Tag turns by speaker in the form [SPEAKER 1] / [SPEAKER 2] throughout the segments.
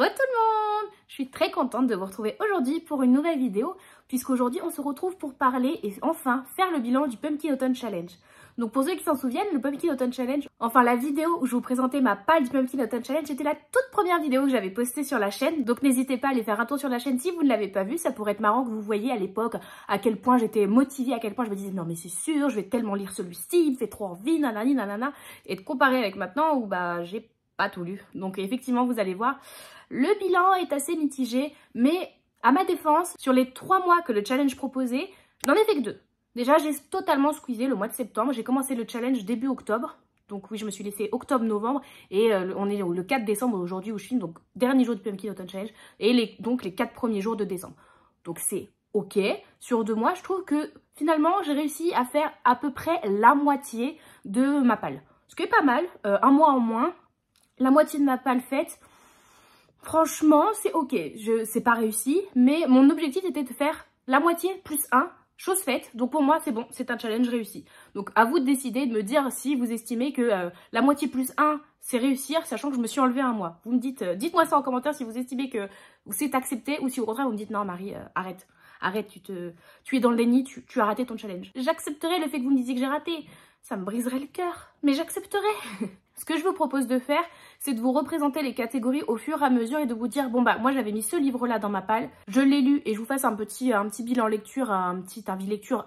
[SPEAKER 1] Hello tout le monde! Je suis très contente de vous retrouver aujourd'hui pour une nouvelle vidéo, puisqu'aujourd'hui on se retrouve pour parler et enfin faire le bilan du Pumpkin Autumn Challenge. Donc pour ceux qui s'en souviennent, le Pumpkin Autumn Challenge, enfin la vidéo où je vous présentais ma palle du Pumpkin Autumn Challenge, c'était la toute première vidéo que j'avais postée sur la chaîne. Donc n'hésitez pas à aller faire un tour sur la chaîne si vous ne l'avez pas vue, ça pourrait être marrant que vous voyez à l'époque à quel point j'étais motivée, à quel point je me disais non mais c'est sûr, je vais tellement lire celui-ci, il me fait trop envie, nanani nanana, et de comparer avec maintenant où bah j'ai pas tout lu. Donc effectivement vous allez voir, le bilan est assez mitigé, mais à ma défense, sur les 3 mois que le challenge proposait, je n'en ai fait que 2. Déjà, j'ai totalement squeezé le mois de septembre. J'ai commencé le challenge début octobre. Donc oui, je me suis laissé octobre-novembre. Et on est le 4 décembre aujourd'hui où je filme. Donc dernier jour du Pumpkin Autumn Challenge. Et donc les 4 premiers jours de décembre. Donc c'est ok. Sur 2 mois, je trouve que finalement, j'ai réussi à faire à peu près la moitié de ma palle. Ce qui est pas mal. Un mois en moins. La moitié de ma palle faite. Franchement, c'est ok. C'est pas réussi. Mais mon objectif était de faire la moitié plus 1. Chose faite, donc pour moi c'est bon, c'est un challenge réussi. Donc à vous de décider, de me dire si vous estimez que la moitié plus 1 c'est réussir, sachant que je me suis enlevé un mois. Vous me dites, dites-moi ça en commentaire si vous estimez que c'est accepté ou si au contraire vous me dites non Marie, arrête. Arrête, tu es dans le déni, tu as raté ton challenge. J'accepterai le fait que vous me disiez que j'ai raté. Ça me briserait le cœur, mais j'accepterai. Ce que je vous propose de faire, c'est de vous représenter les catégories au fur et à mesure et de vous dire, bon bah moi j'avais mis ce livre-là dans ma palle, je l'ai lu et je vous fasse un petit bilan lecture, un avis lecture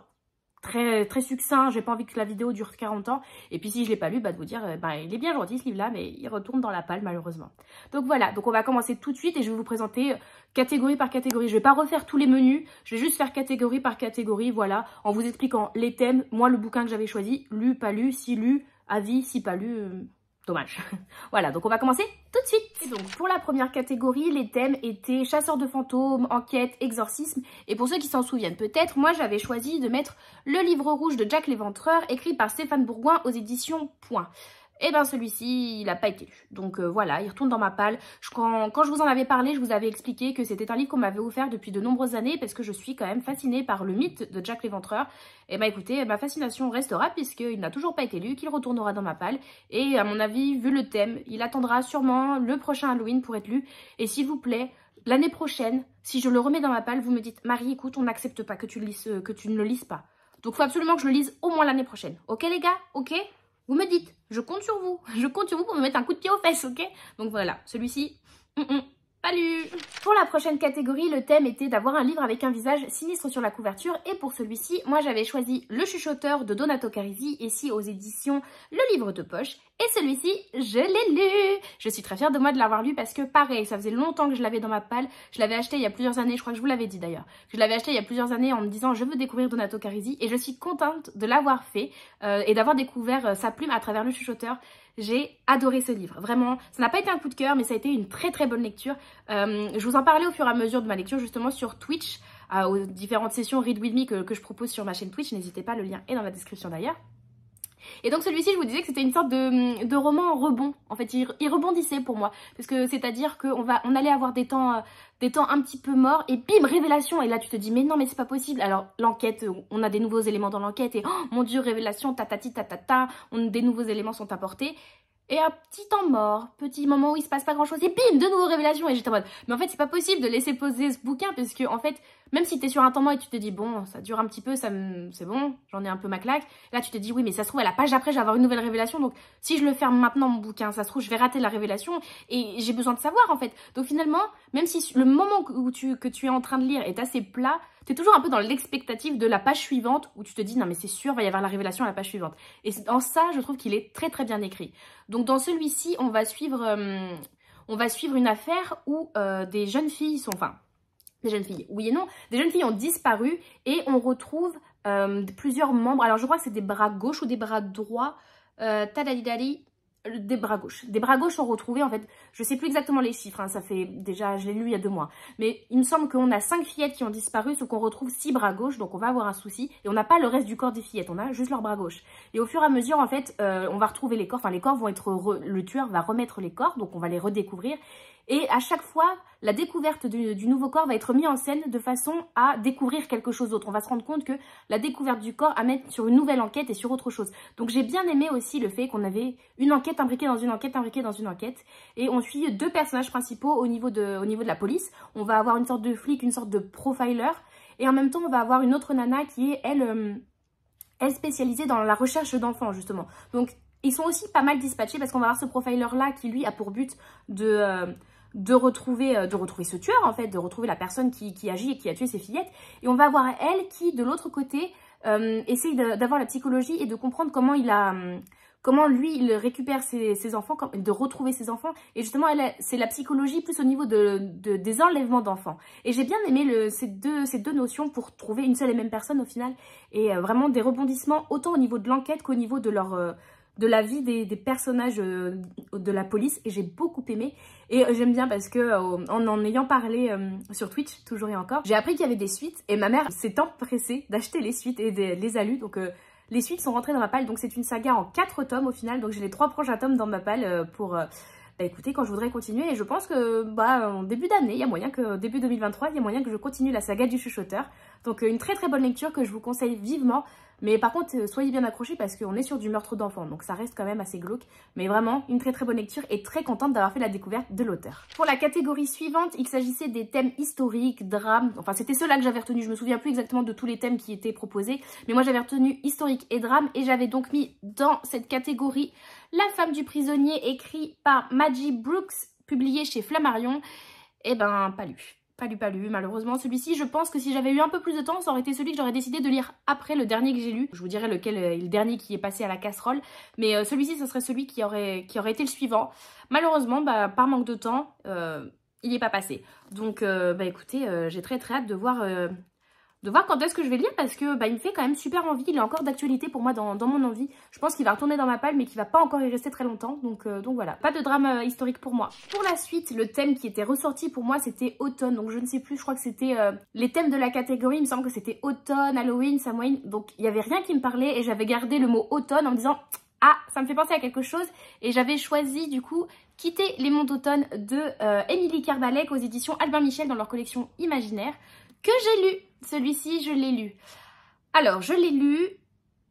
[SPEAKER 1] très succinct, j'ai pas envie que la vidéo dure 40 ans. Et puis si je l'ai pas lu, bah de vous dire, bah il est bien gentil ce livre-là, mais il retourne dans la palle malheureusement. Donc voilà, donc on va commencer tout de suite et je vais vous présenter catégorie par catégorie. Je vais pas refaire tous les menus, je vais juste faire catégorie par catégorie, voilà, en vous expliquant les thèmes, moi le bouquin que j'avais choisi, lu, pas lu, si lu, avis, si pas lu... dommage. Voilà, donc on va commencer tout de suite. Et donc pour la première catégorie, les thèmes étaient chasseurs de fantômes, enquête, exorcisme. Et pour ceux qui s'en souviennent peut-être, moi j'avais choisi de mettre le livre rouge de Jack l'Éventreur, écrit par Stéphane Bourgoin aux éditions Point. Et bien celui-ci, il n'a pas été lu. Donc voilà, il retourne dans ma palle. Quand je vous en avais parlé, je vous avais expliqué que c'était un livre qu'on m'avait offert depuis de nombreuses années parce que je suis quand même fascinée par le mythe de Jack l'Éventreur. Et bien écoutez, ma fascination restera puisqu'il n'a toujours pas été lu, qu'il retournera dans ma palle. Et à mon avis, vu le thème, il attendra sûrement le prochain Halloween pour être lu. Et s'il vous plaît, l'année prochaine, si je le remets dans ma palle, vous me dites « Marie, écoute, on n'accepte pas que tu ne le lises pas. » Donc il faut absolument que je le lise au moins l'année prochaine. Ok les gars? Ok? Vous me dites, je compte sur vous. Je compte sur vous pour me mettre un coup de pied aux fesses, ok? Donc voilà, celui-ci, pas lu. Pour la prochaine catégorie, le thème était d'avoir un livre avec un visage sinistre sur la couverture. Et pour celui-ci, moi j'avais choisi Le Chuchoteur de Donato Carisi, ici aux éditions Le Livre de Poche. Et celui-ci, je l'ai lu. Je suis très fière de moi de l'avoir lu parce que pareil, ça faisait longtemps que je l'avais dans ma palle. Je l'avais acheté il y a plusieurs années, je crois que je vous l'avais dit d'ailleurs. Je l'avais acheté il y a plusieurs années en me disant je veux découvrir Donato Carisi. Et je suis contente de l'avoir fait et d'avoir découvert sa plume à travers Le Chuchoteur. J'ai adoré ce livre, vraiment, ça n'a pas été un coup de cœur mais ça a été une très bonne lecture. Je vous en parlais au fur et à mesure de ma lecture justement sur Twitch, aux différentes sessions Read With Me que je propose sur ma chaîne Twitch, n'hésitez pas, le lien est dans la description d'ailleurs. Et donc celui-ci, je vous disais que c'était une sorte de roman en rebond. En fait, il rebondissait pour moi. Parce que c'est-à-dire qu'on allait avoir des temps un petit peu morts et bim, révélation. Et là, tu te dis, mais non, mais c'est pas possible. Alors, l'enquête, on a des nouveaux éléments dans l'enquête. Et oh mon Dieu, révélation, tatati, tatata. Des nouveaux éléments sont apportés. Et un petit temps mort, petit moment où il se passe pas grand chose, et bim, de nouveau révélations. Et j'étais en mode, mais en fait c'est pas possible de laisser poser ce bouquin, parce que en fait, même si t'es sur un temps mort et tu te dis, bon, ça dure un petit peu, c'est bon, j'en ai un peu ma claque. Là tu te dis, oui, mais ça se trouve à la page après, je vais avoir une nouvelle révélation, donc si je le ferme maintenant mon bouquin, ça se trouve, je vais rater la révélation, et j'ai besoin de savoir en fait. Donc finalement, même si le moment que tu es en train de lire est assez plat, t'es toujours un peu dans l'expectative de la page suivante où tu te dis non mais c'est sûr, il va y avoir la révélation à la page suivante. Et dans ça, je trouve qu'il est très bien écrit. Donc dans celui-ci, on va suivre une affaire où des jeunes filles sont... Enfin, des jeunes filles, oui et non. Des jeunes filles ont disparu et on retrouve plusieurs membres. Alors je crois que c'est des bras gauches ou des bras droits. Tadadidali. Des bras gauches. Des bras gauches sont retrouvés, en fait, je sais plus exactement les chiffres, hein, ça fait déjà, je l'ai lu il y a 2 mois. Mais il me semble qu'on a 5 fillettes qui ont disparu, sauf qu'on retrouve 6 bras gauches, donc on va avoir un souci. Et on n'a pas le reste du corps des fillettes, on a juste leur bras gauche. Et au fur et à mesure, en fait, on va retrouver les corps, enfin les corps vont être, le tueur va remettre les corps, donc on va les redécouvrir. Et à chaque fois, la découverte du nouveau corps va être mise en scène de façon à découvrir quelque chose d'autre. On va se rendre compte que la découverte du corps amène sur une nouvelle enquête et sur autre chose. Donc j'ai bien aimé aussi le fait qu'on avait une enquête enquête imbriquée dans une enquête imbriquée dans une enquête. Et on suit 2 personnages principaux au niveau de la police. On va avoir une sorte de flic, une sorte de profiler. Et en même temps, on va avoir une autre nana qui est, elle spécialisée dans la recherche d'enfants, justement. Donc, ils sont aussi pas mal dispatchés parce qu'on va avoir ce profiler-là qui, lui, a pour but de retrouver ce tueur, en fait, de retrouver la personne qui agit et qui a tué ses fillettes. Et on va avoir elle qui, de l'autre côté, essaye d'avoir la psychologie et de comprendre comment lui, il récupère ses enfants, de retrouver ses enfants. Et justement, c'est la psychologie plus au niveau des enlèvements d'enfants. Et j'ai bien aimé ces deux notions pour trouver une seule et même personne au final. Et vraiment des rebondissements autant au niveau de l'enquête qu'au niveau de la vie des personnages de la police. Et j'ai beaucoup aimé. Et j'aime bien parce que en ayant parlé sur Twitch, toujours et encore, j'ai appris qu'il y avait des suites. Et ma mère s'est empressée d'acheter les suites et les a lues. Donc les suites sont rentrées dans ma palle. Donc c'est une saga en 4 tomes au final. Donc j'ai les 3 prochains tomes dans ma palle pour... écoutez, quand je voudrais continuer, et je pense que en début d'année, il y a moyen que, début 2023, il y a moyen que je continue la saga du chuchoteur. Donc une très très bonne lecture que je vous conseille vivement. Mais par contre, soyez bien accrochés parce qu'on est sur du meurtre d'enfant, donc ça reste quand même assez glauque. Mais vraiment, une très très bonne lecture et très contente d'avoir fait la découverte de l'auteur. Pour la catégorie suivante, il s'agissait des thèmes historiques, drames, enfin c'était ceux-là que j'avais retenu. Je me souviens plus exactement de tous les thèmes qui étaient proposés, mais moi j'avais retenu historique et drame et j'avais donc mis dans cette catégorie La femme du prisonnier, écrit par Maggie Brooks, publié chez Flammarion. Eh ben, pas lu. Pas lu, malheureusement. Celui-ci, je pense que si j'avais eu un peu plus de temps, ça aurait été celui que j'aurais décidé de lire après le dernier que j'ai lu. Je vous dirai lequel est le dernier qui est passé à la casserole. Mais celui-ci, ce serait celui qui aurait été le suivant. Malheureusement, par manque de temps, il n'y est pas passé. Donc, écoutez, j'ai très très hâte de voir quand est-ce que je vais lire parce que il me fait quand même super envie. Il est encore d'actualité pour moi dans mon envie. Je pense qu'il va retourner dans ma palle mais qu'il va pas encore y rester très longtemps. Donc voilà, pas de drame historique pour moi. Pour la suite, le thème qui était ressorti pour moi c'était automne. Donc je ne sais plus, je crois que c'était les thèmes de la catégorie. Il me semble que c'était automne, Halloween, Samhain. Donc il n'y avait rien qui me parlait et j'avais gardé le mot automne en me disant ah, ça me fait penser à quelque chose. Et j'avais choisi du coup Quitter les monts d'automne de Émilie Kerbalek aux éditions Albin Michel dans leur collection Imaginaire que j'ai lu. Celui-ci, je l'ai lu. Alors, je l'ai lu,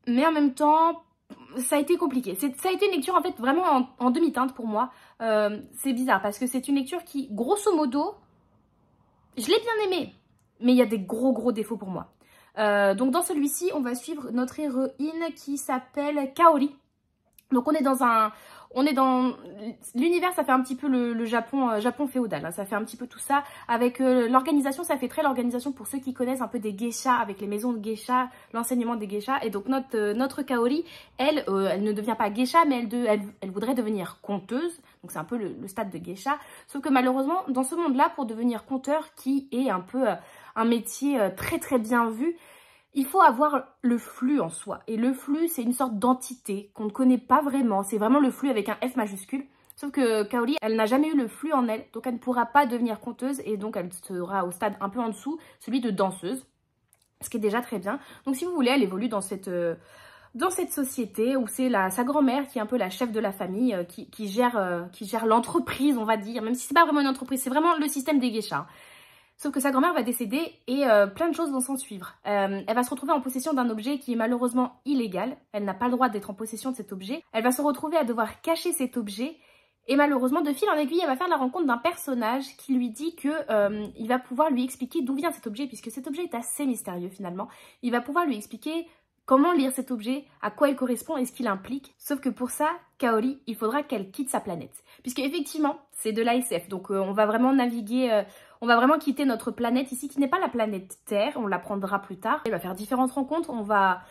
[SPEAKER 1] mais en même temps, ça a été compliqué. Ça a été une lecture, en fait, vraiment en demi-teinte pour moi. C'est bizarre, parce que c'est une lecture qui, grosso modo, je l'ai bien aimée, mais il y a des gros défauts pour moi. Donc, dans celui-ci, on va suivre notre héroïne qui s'appelle Kaori. Donc, on est dans l'univers, ça fait un petit peu le Japon féodal, hein, ça fait un petit peu tout ça. Avec l'organisation, ça fait très l'organisation pour ceux qui connaissent un peu des geishas, avec les maisons de geishas, l'enseignement des geishas. Et donc notre Kaori, elle ne devient pas geisha, mais elle voudrait devenir conteuse. Donc c'est un peu le stade de geisha. Sauf que malheureusement, dans ce monde-là, pour devenir conteur, qui est un peu un métier très très bien vu, il faut avoir le flux en soi. Et le flux, c'est une sorte d'entité qu'on ne connaît pas vraiment. C'est vraiment le flux avec un F majuscule. Sauf que Kaori, elle n'a jamais eu le flux en elle. Donc elle ne pourra pas devenir conteuse. Et donc elle sera au stade un peu en dessous, celui de danseuse. Ce qui est déjà très bien. Donc si vous voulez, elle évolue dans cette société où c'est sa grand-mère qui est un peu la chef de la famille, qui gère l'entreprise, on va dire. Même si c'est pas vraiment une entreprise, c'est vraiment le système des geishas. Sauf que sa grand-mère va décéder et plein de choses vont s'en suivre. Elle va se retrouver en possession d'un objet qui est malheureusement illégal. Elle n'a pas le droit d'être en possession de cet objet. Elle va se retrouver à devoir cacher cet objet. Et malheureusement, de fil en aiguille, elle va faire la rencontre d'un personnage qui lui dit que il va pouvoir lui expliquer d'où vient cet objet, puisque cet objet est assez mystérieux finalement. Il va pouvoir lui expliquer comment lire cet objet, à quoi il correspond et ce qu'il implique. Sauf que pour ça, Kaori, il faudra qu'elle quitte sa planète. Puisque effectivement, c'est de l'ASF. Donc on va vraiment naviguer... on va vraiment quitter notre planète ici, qui n'est pas la planète Terre, on l'apprendra plus tard. Elle va faire différentes rencontres, on va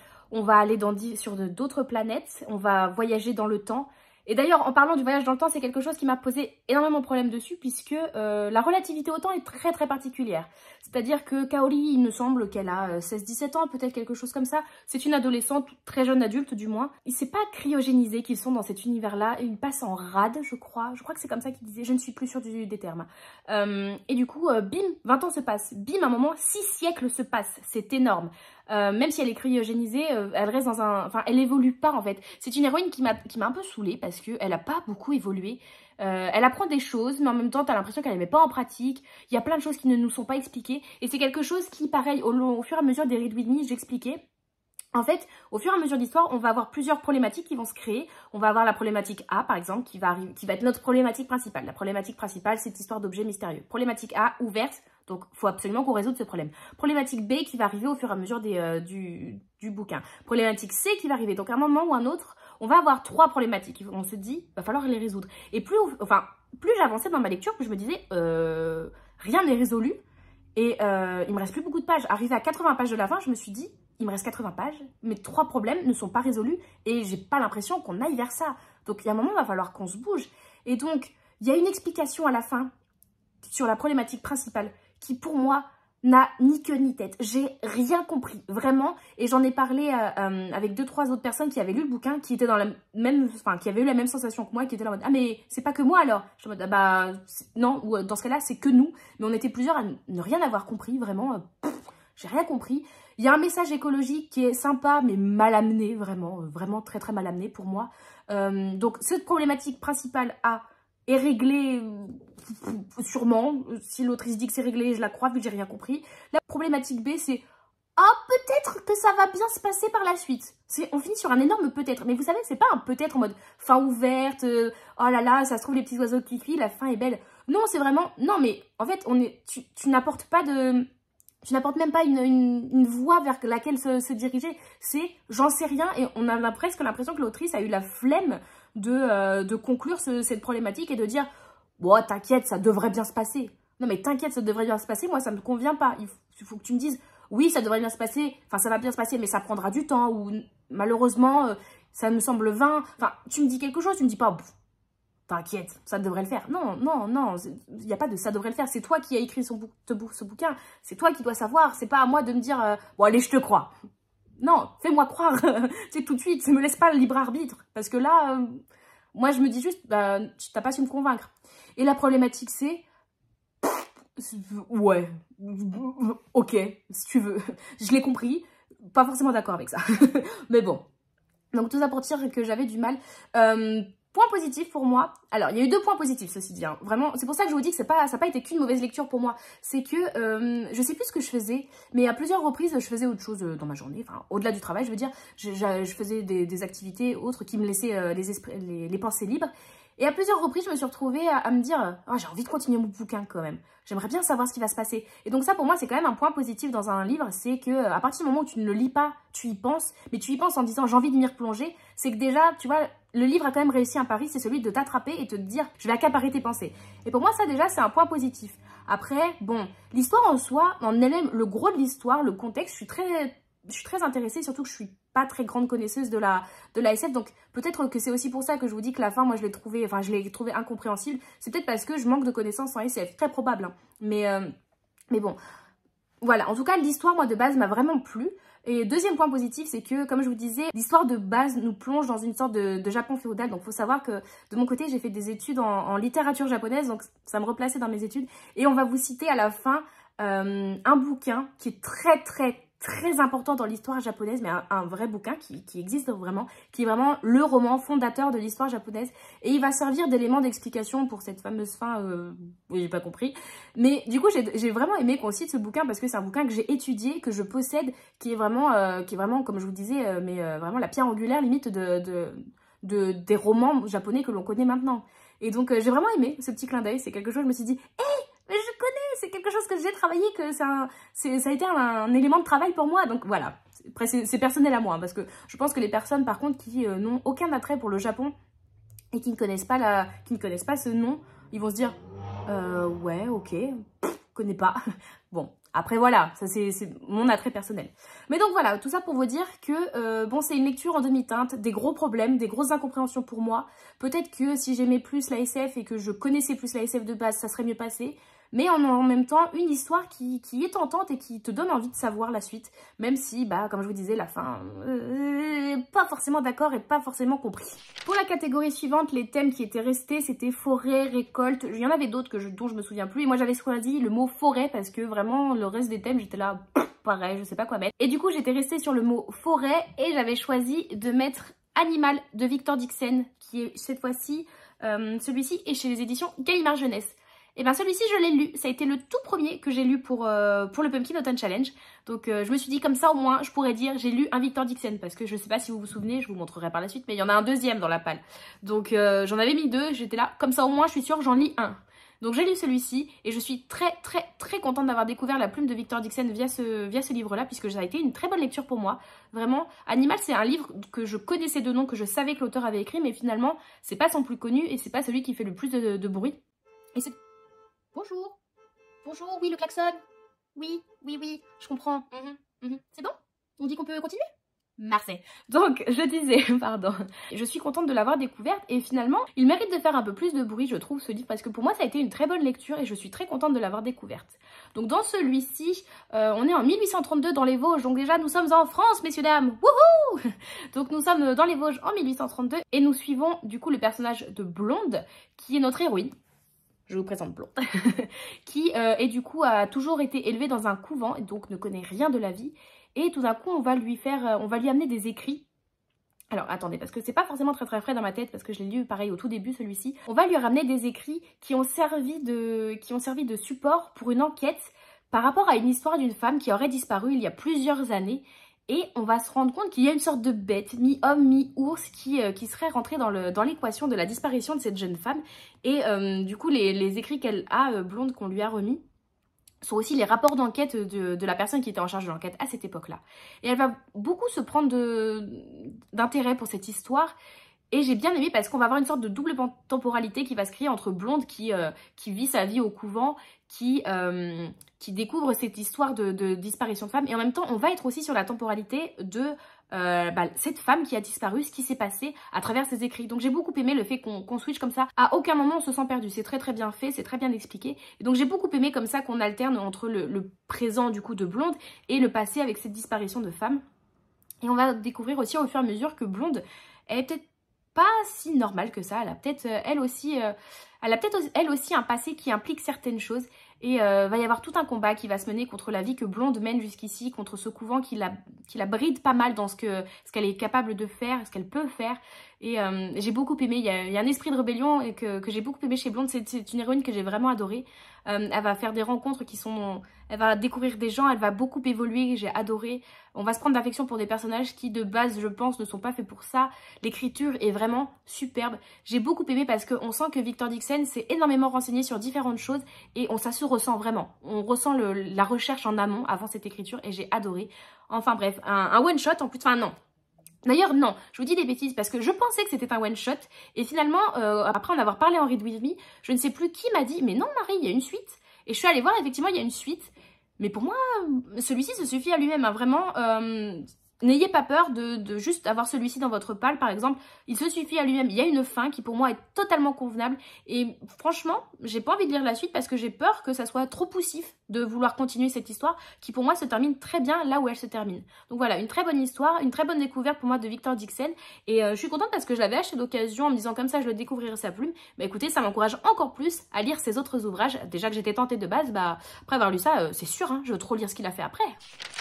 [SPEAKER 1] aller sur d'autres planètes, on va voyager dans le temps. Et d'ailleurs, en parlant du voyage dans le temps, c'est quelque chose qui m'a posé énormément de problèmes dessus, puisque la relativité au temps est très très particulière. C'est-à-dire que Kaori, il me semble qu'elle a 16-17 ans, peut-être quelque chose comme ça. C'est une adolescente, très jeune adulte du moins. Il s'est pas cryogénisé qu'ils sont dans cet univers-là. Ils passent en rade, je crois. Je crois que c'est comme ça qu'il disait. Je ne suis plus sûre des termes. Et du coup, bim, 20 ans se passent. Bim, à un moment, 6 siècles se passent. C'est énorme. Même si elle est cryogénisée, elle reste dans un... Enfin, elle évolue pas en fait. C'est une héroïne qui m'a un peu saoulée parce qu'elle a pas beaucoup évolué. Elle apprend des choses, mais en même temps, t'as l'impression qu'elle ne met pas en pratique. Il y a plein de choses qui ne nous sont pas expliquées. Et c'est quelque chose qui, pareil, au fur et à mesure des Read With Me, j'expliquais. En fait, au fur et à mesure de l'histoire, on va avoir plusieurs problématiques qui vont se créer. On va avoir la problématique A, par exemple, qui va être notre problématique principale. La problématique principale, c'est cette histoire d'objets mystérieux. Problématique A, ouverte, donc il faut absolument qu'on résolve ce problème. Problématique B, qui va arriver au fur et à mesure du bouquin. Problématique C, qui va arriver. Donc à un moment ou à un autre, on va avoir 3 problématiques. On se dit, va falloir les résoudre. Et plus j'avançais dans ma lecture, plus je me disais, rien n'est résolu. Et il me reste plus beaucoup de pages. Arrivé à 80 pages de la fin, je me suis dit, il me reste 80 pages, mes 3 problèmes ne sont pas résolus et j'ai pas l'impression qu'on aille vers ça. Donc il y a un moment, il va falloir qu'on se bouge. Et donc, il y a une explication à la fin sur la problématique principale qui, pour moi, n'a ni queue ni tête. J'ai rien compris, vraiment. Et j'en ai parlé avec 2-3 autres personnes qui avaient lu le bouquin, qui étaient dans la même, qui avaient eu la même sensation que moi, qui étaient là en mode, ah mais c'est pas que moi alors. Je suis en mode, ah bah non, ou dans ce cas-là, c'est que nous. Mais on était plusieurs à ne rien avoir compris, vraiment. J'ai rien compris. Il y a un message écologique qui est sympa, mais mal amené, vraiment, vraiment très très mal amené pour moi. Donc cette problématique principale A est réglée sûrement. Si l'autre se dit que c'est réglé, je la crois vu que j'ai rien compris. La problématique B, c'est peut-être que ça va bien se passer par la suite. On finit sur un énorme peut-être. Mais vous savez, c'est pas un peut-être en mode fin ouverte, oh là là, ça se trouve les petits oiseaux qui crient, la fin est belle. Non, c'est vraiment, non mais en fait, tu n'apportes pas de... Tu n'apportes même pas une voie vers laquelle se diriger. C'est j'en sais rien et on a presque l'impression que l'autrice a eu la flemme de conclure cette problématique et de dire bon, t'inquiète, ça devrait bien se passer. Non mais t'inquiète, ça devrait bien se passer, moi ça me convient pas. Il faut que tu me dises oui, ça devrait bien se passer, enfin ça va bien se passer mais ça prendra du temps ou malheureusement ça me semble vain. Enfin, tu me dis quelque chose, tu me dis pas t'inquiète, ça devrait le faire. Non, non, non, il n'y a pas de ça devrait le faire. C'est toi qui as écrit ce bouquin. C'est toi qui dois savoir. C'est pas à moi de me dire, bon allez, je te crois. Non, fais-moi croire. C'est tout de suite. Ne me laisse pas le libre arbitre. Parce que là, moi je me dis juste, bah, tu n'as pas su me convaincre. Et la problématique c'est, ouais, ok, si tu veux. Je l'ai compris. Pas forcément d'accord avec ça. Mais bon. Donc tout ça pour dire que j'avais du mal. Point positif pour moi, alors il y a eu 2 points positifs ceci dit, hein. Vraiment, c'est pour ça que je vous dis que ça n'a pas été qu'une mauvaise lecture pour moi, c'est que je sais plus ce que je faisais, mais à plusieurs reprises je faisais autre chose dans ma journée, enfin au-delà du travail je veux dire, je faisais des activités autres qui me laissaient les pensées libres, et à plusieurs reprises je me suis retrouvée à me dire oh, j'ai envie de continuer mon bouquin quand même, j'aimerais bien savoir ce qui va se passer, et donc ça pour moi c'est quand même un point positif dans un livre, c'est que à partir du moment où tu ne le lis pas, tu y penses, mais tu y penses en disant j'ai envie de m'y replonger, c'est que déjà tu vois, le livre a quand même réussi un pari, c'est celui de t'attraper et te dire je vais accaparer tes pensées. Et pour moi ça déjà c'est un point positif. Après bon, l'histoire en soi, en elle-même, le gros de l'histoire, le contexte, je suis très intéressée, surtout que je suis pas très grande connaisseuse de la SF, donc peut-être que c'est aussi pour ça que je vous dis que la fin, moi je l'ai trouvé incompréhensible. C'est peut-être parce que je manque de connaissances en SF, très probable, hein. Mais bon, voilà, en tout cas l'histoire moi de base m'a vraiment plu. Et deuxième point positif, c'est que, comme je vous disais, l'histoire de base nous plonge dans une sorte de Japon féodal. Donc, il faut savoir que, de mon côté, j'ai fait des études en littérature japonaise, donc ça me replaçait dans mes études. Et on va vous citer à la fin un bouquin qui est très important dans l'histoire japonaise, mais un vrai bouquin qui existe vraiment, qui est vraiment le roman fondateur de l'histoire japonaise. Et il va servir d'élément d'explication pour cette fameuse fin, oui, j'ai pas compris. Mais du coup, j'ai vraiment aimé qu'on cite ce bouquin parce que c'est un bouquin que j'ai étudié, que je possède, qui est vraiment, comme je vous disais, vraiment la pierre angulaire limite des romans japonais que l'on connaît maintenant. Et donc, j'ai vraiment aimé ce petit clin d'œil. C'est quelque chose, je me suis dit, hé, mais je connais, c'est quelque chose que j'ai travaillé, que ça a été un élément de travail pour moi. Donc voilà, après c'est personnel à moi, hein, parce que je pense que les personnes par contre qui n'ont aucun attrait pour le Japon et qui ne connaissent pas ce nom, ils vont se dire ouais, ok, connais pas. Bon, après voilà, ça c'est mon attrait personnel. Mais donc voilà, tout ça pour vous dire que bon, c'est une lecture en demi-teinte, des gros problèmes, des grosses incompréhensions pour moi. Peut-être que si j'aimais plus la SF et que je connaissais plus la SF de base, ça serait mieux passé. Mais en même temps, une histoire qui est tentante et qui te donne envie de savoir la suite. Même si, bah, comme je vous disais, la fin, pas forcément d'accord et pas forcément compris. Pour la catégorie suivante, les thèmes qui étaient restés, c'était forêt, récolte. Il y en avait d'autres dont je me souviens plus. Et moi, j'avais choisi le mot forêt parce que vraiment, le reste des thèmes, j'étais là, pareil, je sais pas quoi mettre. Et du coup, j'étais restée sur le mot forêt et j'avais choisi de mettre Animal de Victor Dixon, qui est cette fois-ci, celui-ci est chez les éditions Gallimard Jeunesse. Et bien celui-ci je l'ai lu, ça a été le tout premier que j'ai lu pour le Pumpkin Autumn Challenge. Donc je me suis dit comme ça au moins je pourrais dire j'ai lu un Victor Dixon parce que je sais pas si vous vous souvenez, je vous montrerai par la suite, mais il y en a un deuxième dans la palle. Donc j'en avais mis 2, j'étais là, comme ça au moins je suis sûre j'en lis un. Donc j'ai lu celui-ci et je suis très contente d'avoir découvert la plume de Victor Dixon via ce livre-là puisque ça a été une très bonne lecture pour moi. Vraiment, Animal c'est un livre que je connaissais de nom, que je savais que l'auteur avait écrit, mais finalement c'est pas son plus connu et c'est pas celui qui fait le plus de bruit. Et c'est... Bonjour. Bonjour, oui, le klaxon. Oui, je comprends. C'est bon? On dit qu'on peut continuer? Marseille. Donc, je disais, pardon, je suis contente de l'avoir découverte et finalement, il mérite de faire un peu plus de bruit, je trouve, ce livre, parce que pour moi, ça a été une très bonne lecture et je suis très contente de l'avoir découverte. Donc, dans celui-ci, on est en 1832 dans les Vosges, donc déjà, nous sommes en France, messieurs, dames. Wouhou! Donc, nous sommes dans les Vosges en 1832 et nous suivons, du coup, le personnage de Blonde, qui est notre héroïne. Je vous présente Blonde, qui et du coup a toujours été élevée dans un couvent et donc ne connaît rien de la vie. Et tout d'un coup, on va lui amener des écrits. Alors attendez, parce que c'est pas forcément très frais dans ma tête, parce que je l'ai lu pareil au tout début celui-ci. On va lui ramener des écrits qui ont servi de support pour une enquête par rapport à une histoire d'une femme qui aurait disparu il y a plusieurs années. Et on va se rendre compte qu'il y a une sorte de bête, mi-homme, mi-ours, qui serait rentrée dans l'équation de la disparition de cette jeune femme. Et du coup, les écrits qu'elle a, Blonde, qu'on lui a remis, sont aussi les rapports d'enquête de la personne qui était en charge de l'enquête à cette époque-là. Et elle va beaucoup se prendre d'intérêt pour cette histoire. Et j'ai bien aimé parce qu'on va avoir une sorte de double temporalité qui va se créer entre Blonde qui vit sa vie au couvent, qui découvre cette histoire de disparition de femme. Et en même temps, on va être aussi sur la temporalité de cette femme qui a disparu, ce qui s'est passé à travers ses écrits. Donc j'ai beaucoup aimé le fait qu'on switch comme ça. À aucun moment on se sent perdu. C'est très bien fait, c'est très bien expliqué. Et donc j'ai beaucoup aimé comme ça qu'on alterne entre le présent du coup de Blonde et le passé avec cette disparition de femme. Et on va découvrir aussi au fur et à mesure que Blonde est peut-être pas si normale que ça. Elle a peut-être elle aussi un passé qui implique certaines choses. Et va y avoir tout un combat qui va se mener contre la vie que Blonde mène jusqu'ici, contre ce couvent qui la bride pas mal dans ce qu'elle est capable de faire, ce qu'elle peut faire. Et j'ai beaucoup aimé, il y a un esprit de rébellion et que j'ai beaucoup aimé chez Blonde. C'est une héroïne que j'ai vraiment adorée. Elle va faire des rencontres elle va découvrir des gens, elle va beaucoup évoluer, j'ai adoré. On va se prendre d'affection pour des personnages qui de base, je pense, ne sont pas faits pour ça. L'écriture est vraiment superbe. J'ai beaucoup aimé parce qu'on sent que Victor Dixon s'est énormément renseigné sur différentes choses et ça se ressent vraiment. On ressent la recherche en amont avant cette écriture et j'ai adoré. Enfin bref, un one-shot en plus, enfin non. D'ailleurs, non, je vous dis des bêtises parce que je pensais que c'était un one-shot et finalement, après en avoir parlé en Read With Me, je ne sais plus qui m'a dit « Mais non Marie, il y a une suite !» Et je suis allée voir, effectivement, il y a une suite. Mais pour moi, celui-ci se suffit à lui-même, hein, vraiment. N'ayez pas peur de juste avoir celui-ci dans votre palle, par exemple. Il se suffit à lui-même. Il y a une fin qui, pour moi, est totalement convenable. Et franchement, j'ai pas envie de lire la suite parce que j'ai peur que ça soit trop poussif de vouloir continuer cette histoire qui, pour moi, se termine très bien là où elle se termine. Donc voilà, une très bonne histoire, une très bonne découverte pour moi de Victor Dixon. Et je suis contente parce que je l'avais acheté d'occasion en me disant comme ça, je le découvrirai sa plume. Mais écoutez, ça m'encourage encore plus à lire ses autres ouvrages. Déjà que j'étais tentée de base, après avoir lu ça, c'est sûr, hein, je veux trop lire ce qu'il a fait après.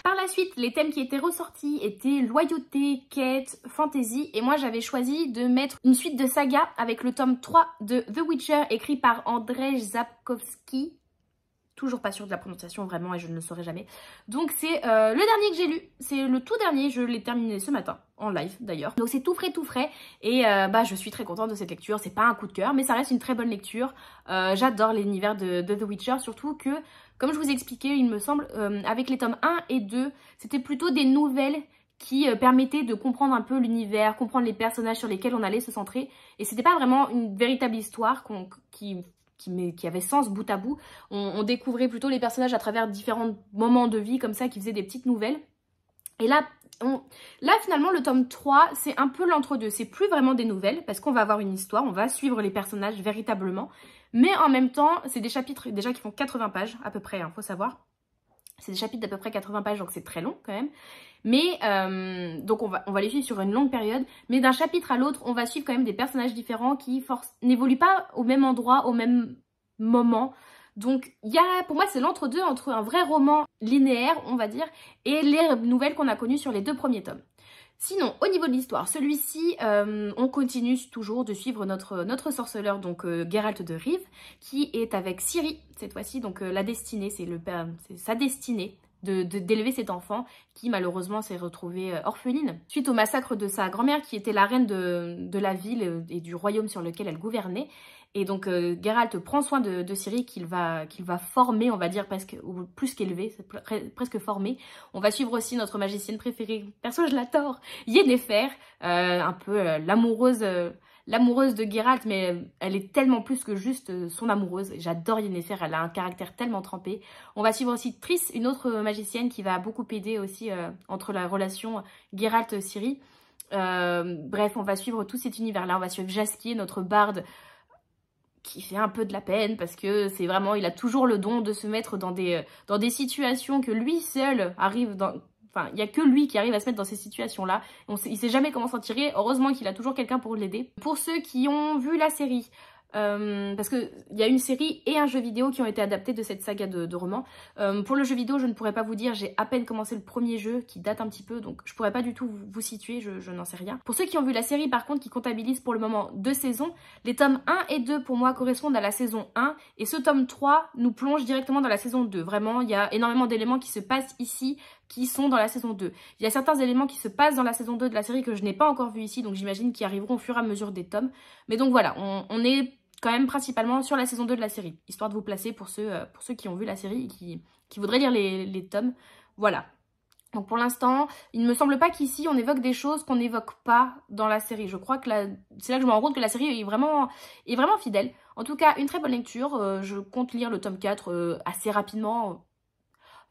[SPEAKER 1] Par la suite, les thèmes qui étaient ressortis étaient loyauté, quête, fantasy. Et moi, j'avais choisi de mettre une suite de sagas avec le tome 3 de The Witcher, écrit par Andrzej Sapkowski. Toujours pas sûre de la prononciation, vraiment, et je ne le saurai jamais. Donc, c'est le dernier que j'ai lu. C'est le tout dernier, je l'ai terminé ce matin, en live d'ailleurs. Donc, c'est tout frais. Et je suis très contente de cette lecture. C'est pas un coup de cœur, mais ça reste une très bonne lecture. J'adore l'univers de The Witcher, surtout que, comme je vous ai expliqué, il me semble, avec les tomes 1 et 2, c'était plutôt des nouvelles qui permettaient de comprendre un peu l'univers, comprendre les personnages sur lesquels on allait se centrer. Et c'était pas vraiment une véritable histoire qui avait sens bout à bout. On découvrait plutôt les personnages à travers différents moments de vie comme ça qui faisaient des petites nouvelles. Et là finalement le tome 3 c'est un peu l'entre-deux. C'est plus vraiment des nouvelles parce qu'on va avoir une histoire, on va suivre les personnages véritablement. Mais en même temps c'est des chapitres déjà qui font 80 pages à peu près, hein, faut savoir. C'est des chapitres d'à peu près 80 pages, donc c'est très long quand même. Mais, donc on va les suivre sur une longue période. Mais d'un chapitre à l'autre, on va suivre quand même des personnages différents qui n'évoluent pas au même endroit, au même moment. Donc pour moi, c'est l'entre-deux entre un vrai roman linéaire, on va dire, et les nouvelles qu'on a connues sur les 2 premiers tomes. Sinon, au niveau de l'histoire, celui-ci, on continue toujours de suivre notre sorceleur, donc Geralt de Rive, qui est avec Ciri, cette fois-ci, donc la destinée, c'est sa destinée d'élever cet enfant qui malheureusement s'est retrouvée orpheline suite au massacre de sa grand-mère qui était la reine de la ville et du royaume sur lequel elle gouvernait. Et donc Geralt prend soin de Ciri qu'il va former, on va dire presque, ou plus qu'élever, presque former. On va suivre aussi notre magicienne préférée, perso je l'adore, Yennefer, un peu l'amoureuse de Geralt, mais elle est tellement plus que juste son amoureuse. J'adore Yennefer, elle a un caractère tellement trempé. On va suivre aussi Triss, une autre magicienne qui va beaucoup aider aussi entre la relation Geralt-Ciri. Bref, on va suivre tout cet univers-là. On va suivre Jaskier, notre barde, qui fait un peu de la peine parce que c'est vraiment, il a toujours le don de se mettre dans des situations que lui seul arrive dans... Enfin, il n'y a que lui qui arrive à se mettre dans ces situations-là. Il ne sait jamais comment s'en tirer. Heureusement qu'il a toujours quelqu'un pour l'aider. Pour ceux qui ont vu la série, parce qu'il y a une série et un jeu vidéo qui ont été adaptés de cette saga de romans. Pour le jeu vidéo, je ne pourrais pas vous dire, j'ai à peine commencé le premier jeu qui date un petit peu, donc je pourrais pas du tout vous situer, je n'en sais rien. Pour ceux qui ont vu la série par contre, qui comptabilisent pour le moment 2 saisons, les tomes 1 et 2 pour moi correspondent à la saison 1 et ce tome 3 nous plonge directement dans la saison 2. Vraiment, il y a énormément d'éléments qui se passent ici qui sont dans la saison 2. Il y a certains éléments qui se passent dans la saison 2 de la série que je n'ai pas encore vu ici, donc j'imagine qu'ils arriveront au fur et à mesure des tomes. Mais donc voilà, on est quand même principalement sur la saison 2 de la série, histoire de vous placer pour ceux qui ont vu la série et qui voudraient lire les tomes. Voilà. Donc pour l'instant, il ne me semble pas qu'ici on évoque des choses qu'on n'évoque pas dans la série. Je crois que c'est là que je me rends compte que la série est vraiment fidèle. En tout cas, une très bonne lecture. Je compte lire le tome 4 assez rapidement.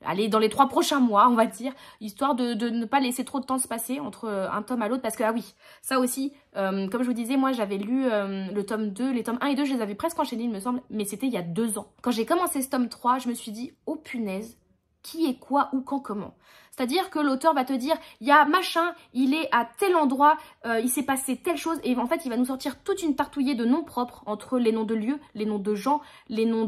[SPEAKER 1] Allez, dans les 3 prochains mois, on va dire, histoire de ne pas laisser trop de temps se passer entre un tome à l'autre, parce que, ah oui, ça aussi, comme je vous disais, moi j'avais lu le tome 2, les tomes 1 et 2, je les avais presque enchaînés, il me semble, mais c'était il y a 2 ans. Quand j'ai commencé ce tome 3, je me suis dit, oh punaise, qui est quoi, où, quand, comment. C'est-à-dire que l'auteur va te dire, il y a machin, il est à tel endroit, il s'est passé telle chose, et en fait, il va nous sortir toute une tartouillée de noms propres entre les noms de lieux, les noms de gens, les noms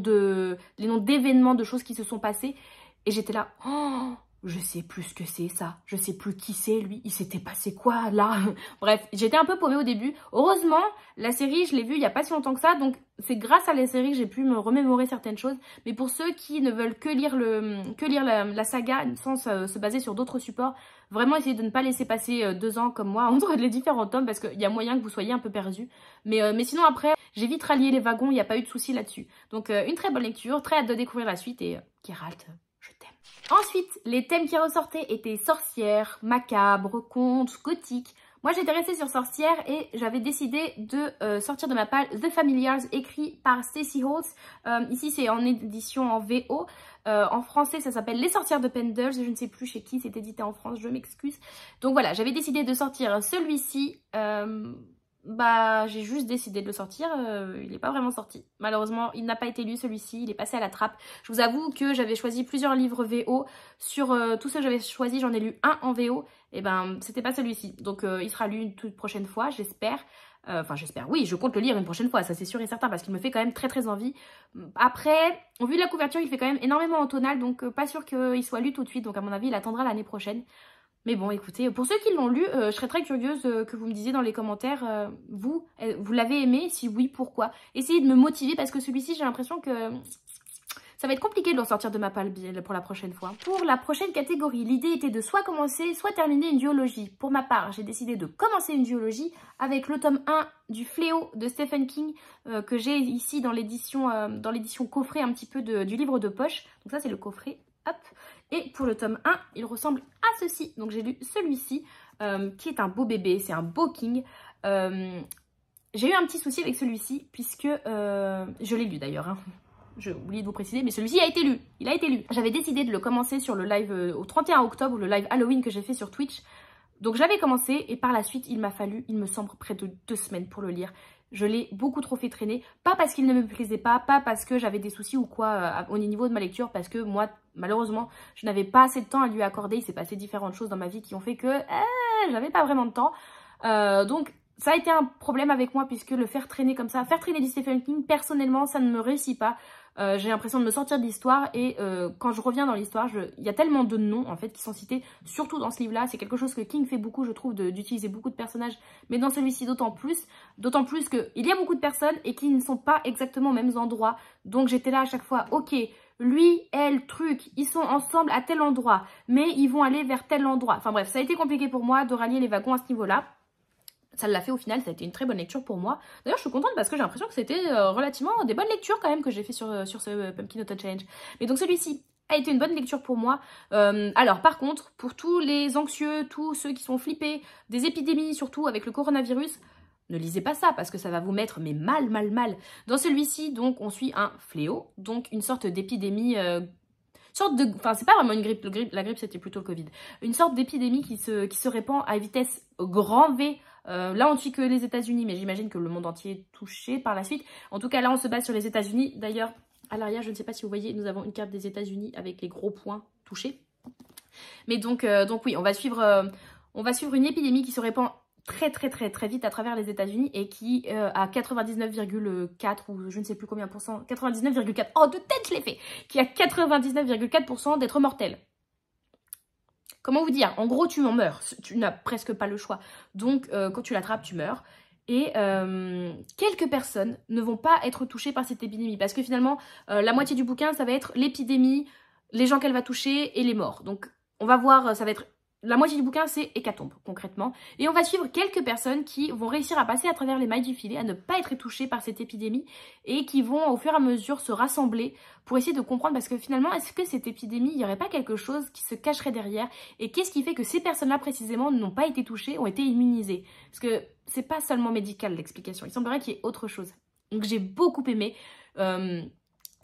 [SPEAKER 1] d'événements, de choses qui se sont passées. Et j'étais là, oh, je sais plus ce que c'est ça, je sais plus qui c'est lui, il s'était passé quoi là. Bref, j'étais un peu paumée au début. Heureusement, la série, je l'ai vue il n'y a pas si longtemps que ça, donc c'est grâce à la série que j'ai pu me remémorer certaines choses. Mais pour ceux qui ne veulent que lire la saga sans se baser sur d'autres supports, vraiment essayez de ne pas laisser passer 2 ans comme moi entre les différents tomes parce qu'il y a moyen que vous soyez un peu perdus. Mais sinon après, j'ai vite rallié les wagons, il n'y a pas eu de souci là-dessus. Donc une très bonne lecture, très hâte de découvrir la suite et Geralt, je t'aime. Ensuite, les thèmes qui ressortaient étaient sorcières, macabres, contes, gothiques. Moi, j'étais restée sur sorcières et j'avais décidé de sortir de ma palle The Familiars, écrit par Stacey Holtz. Ici, c'est en édition en VO. En français, ça s'appelle Les Sorcières de Pendles. Je ne sais plus chez qui c'est édité en France, je m'excuse. Donc voilà, j'avais décidé de sortir celui-ci. J'ai juste décidé de le sortir, il n'est pas vraiment sorti. Malheureusement, il n'a pas été lu celui-ci, il est passé à la trappe. Je vous avoue que j'avais choisi plusieurs livres VO. Sur tous ceux que j'avais choisi, j'en ai lu un en VO. Et ben, c'était pas celui-ci. Donc, il sera lu une toute prochaine fois, j'espère. Enfin, j'espère, oui, je compte le lire une prochaine fois, ça c'est sûr et certain, parce qu'il me fait quand même très très envie. Après, au vu de la couverture, il fait quand même énormément en tonal, donc pas sûr qu'il soit lu tout de suite. Donc, à mon avis, il attendra l'année prochaine. Mais bon, écoutez, pour ceux qui l'ont lu, je serais très curieuse que vous me disiez dans les commentaires, vous l'avez aimé? Si oui, pourquoi? Essayez de me motiver parce que celui-ci, j'ai l'impression que ça va être compliqué de le sortir de ma palle pour la prochaine fois. Pour la prochaine catégorie, l'idée était de soit commencer, soit terminer une duologie. Pour ma part, j'ai décidé de commencer une duologie avec le tome 1 du Fléau de Stephen King que j'ai ici dans l'édition coffret un petit peu du livre de poche. Donc ça, c'est le coffret. Hop. Et pour le tome 1, il ressemble à ceci. Donc j'ai lu celui-ci, qui est un beau bébé, c'est un beau King. J'ai eu un petit souci avec celui-ci, puisque je l'ai lu d'ailleurs. Hein. J'ai oublié de vous préciser, mais celui-ci a été lu. Il a été lu. J'avais décidé de le commencer sur le live au 31 octobre, le live Halloween que j'ai fait sur Twitch. Donc j'avais commencé et par la suite, il m'a fallu, il me semble, près de 2 semaines pour le lire. Je l'ai beaucoup trop fait traîner, pas parce qu'il ne me plaisait pas parce que j'avais des soucis ou quoi au niveau de ma lecture, parce que moi, malheureusement, je n'avais pas assez de temps à lui accorder. Il s'est passé différentes choses dans ma vie qui ont fait que j'avais pas vraiment de temps. Donc, ça a été un problème avec moi puisque le faire traîner comme ça, faire traîner du Stephen King, personnellement, ça ne me réussit pas. J'ai l'impression de me sortir de l'histoire et quand je reviens dans l'histoire, il y a tellement de noms en fait qui sont cités, surtout dans ce livre-là. C'est quelque chose que King fait beaucoup, je trouve, d'utiliser beaucoup de personnages, mais dans celui-ci d'autant plus qu'il y a beaucoup de personnes et qui ne sont pas exactement aux mêmes endroits. Donc j'étais là à chaque fois, ok, lui, elle, truc, ils sont ensemble à tel endroit, mais ils vont aller vers tel endroit. Enfin bref, ça a été compliqué pour moi de rallier les wagons à ce niveau-là. Ça l'a fait au final, ça a été une très bonne lecture pour moi. D'ailleurs, je suis contente parce que j'ai l'impression que c'était relativement des bonnes lectures quand même que j'ai fait sur ce Pumpkin Autumn Challenge. Mais donc celui-ci a été une bonne lecture pour moi. Alors par contre, pour tous les anxieux, tous ceux qui sont flippés, des épidémies surtout avec le coronavirus, ne lisez pas ça parce que ça va vous mettre mais mal. Dans celui-ci, donc, on suit un fléau, donc une sorte d'épidémie... Enfin, c'est pas vraiment une grippe, la grippe c'était plutôt le Covid. Une sorte d'épidémie qui se répand à vitesse grand V. Là, on ne suit que les États-Unis, mais j'imagine que le monde entier est touché par la suite. En tout cas, là, on se base sur les États-Unis. D'ailleurs, à l'arrière, je ne sais pas si vous voyez, nous avons une carte des États-Unis avec les gros points touchés. Mais donc oui, on va suivre une épidémie qui se répand très vite à travers les États-Unis et qui a 99,4 ou je ne sais plus combien pour cent, 99,4, oh de tête je l'ai fait, qui a 99,4% d'être mortel. Comment vous dire? En gros, tu en meurs. Tu n'as presque pas le choix. Donc, quand tu l'attrapes, tu meurs. Et quelques personnes ne vont pas être touchées par cette épidémie. Parce que finalement, la moitié du bouquin, ça va être l'épidémie, les gens qu'elle va toucher et les morts. Donc, on va voir, ça va être... La moitié du bouquin, c'est hécatombe, concrètement. Et on va suivre quelques personnes qui vont réussir à passer à travers les mailles du filet, à ne pas être touchées par cette épidémie, et qui vont, au fur et à mesure, se rassembler pour essayer de comprendre, parce que finalement, est-ce que cette épidémie, il n'y aurait pas quelque chose qui se cacherait derrière? Et qu'est-ce qui fait que ces personnes-là, précisément, n'ont pas été touchées, ont été immunisées? Parce que c'est pas seulement médical, l'explication. Il semblerait qu'il y ait autre chose. Donc j'ai beaucoup aimé.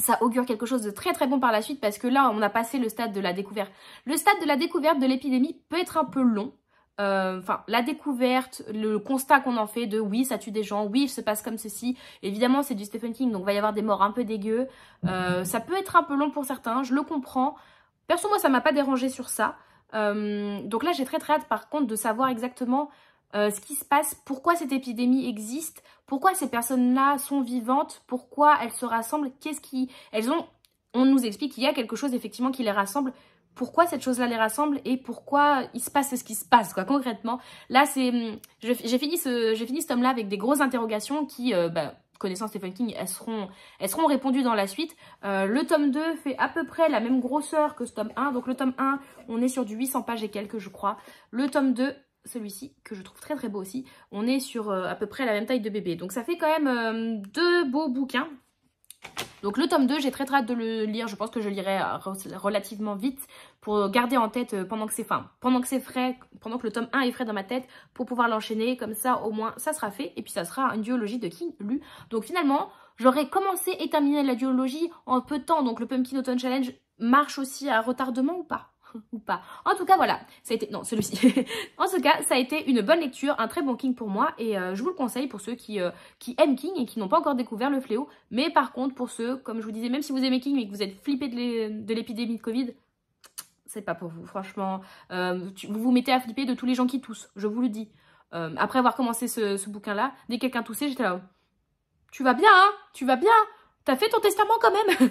[SPEAKER 1] Ça augure quelque chose de très bon par la suite parce que là, on a passé le stade de la découverte. Le stade de la découverte de l'épidémie peut être un peu long. Enfin, la découverte, le constat qu'on en fait de oui, ça tue des gens, oui, il se passe comme ceci. Évidemment, c'est du Stephen King, donc il va y avoir des morts un peu dégueu. Ça peut être un peu long pour certains, je le comprends. Perso, moi, ça m'a pas dérangé sur ça. Donc là, j'ai très hâte, par contre, de savoir exactement ce qui se passe, pourquoi cette épidémie existe, pourquoi ces personnes-là sont vivantes, pourquoi elles se rassemblent, on nous explique qu'il y a quelque chose effectivement qui les rassemble, pourquoi cette chose-là les rassemble et pourquoi il se passe ce qui se passe, quoi, concrètement. Là, j'ai fini ce tome-là avec des grosses interrogations qui, connaissant Stephen King, elles seront répondues dans la suite. Le tome 2 fait à peu près la même grosseur que ce tome 1. Donc le tome 1, on est sur du 800 pages et quelques, je crois. Le tome 2, celui-ci, que je trouve très beau aussi, on est sur à peu près la même taille de bébé. Donc ça fait quand même deux beaux bouquins. Donc le tome 2, j'ai très hâte de le lire. Je pense que je lirai relativement vite pour garder en tête pendant que c'est frais, pendant que le tome 1 est frais dans ma tête, pour pouvoir l'enchaîner. Comme ça, au moins, ça sera fait. Et puis ça sera une duologie de King lu. Donc finalement, j'aurais commencé et terminé la duologie en peu de temps. Donc le Pumpkin Autumn Challenge marche aussi à retardement ou pas? Ou pas. En tout cas, voilà. Ça a été... Non, celui-ci. En tout cas, ça a été une bonne lecture, un très bon King pour moi. Et je vous le conseille pour ceux qui aiment King et qui n'ont pas encore découvert le fléau. Mais par contre, pour ceux, comme je vous disais, même si vous aimez King mais que vous êtes flippé de l'épidémie de Covid, c'est pas pour vous. Franchement, vous vous mettez à flipper de tous les gens qui toussent. Je vous le dis. Après avoir commencé ce bouquin-là, dès que quelqu'un toussait, j'étais là... Tu vas bien, hein? Tu vas bien? T'as fait ton testament quand même.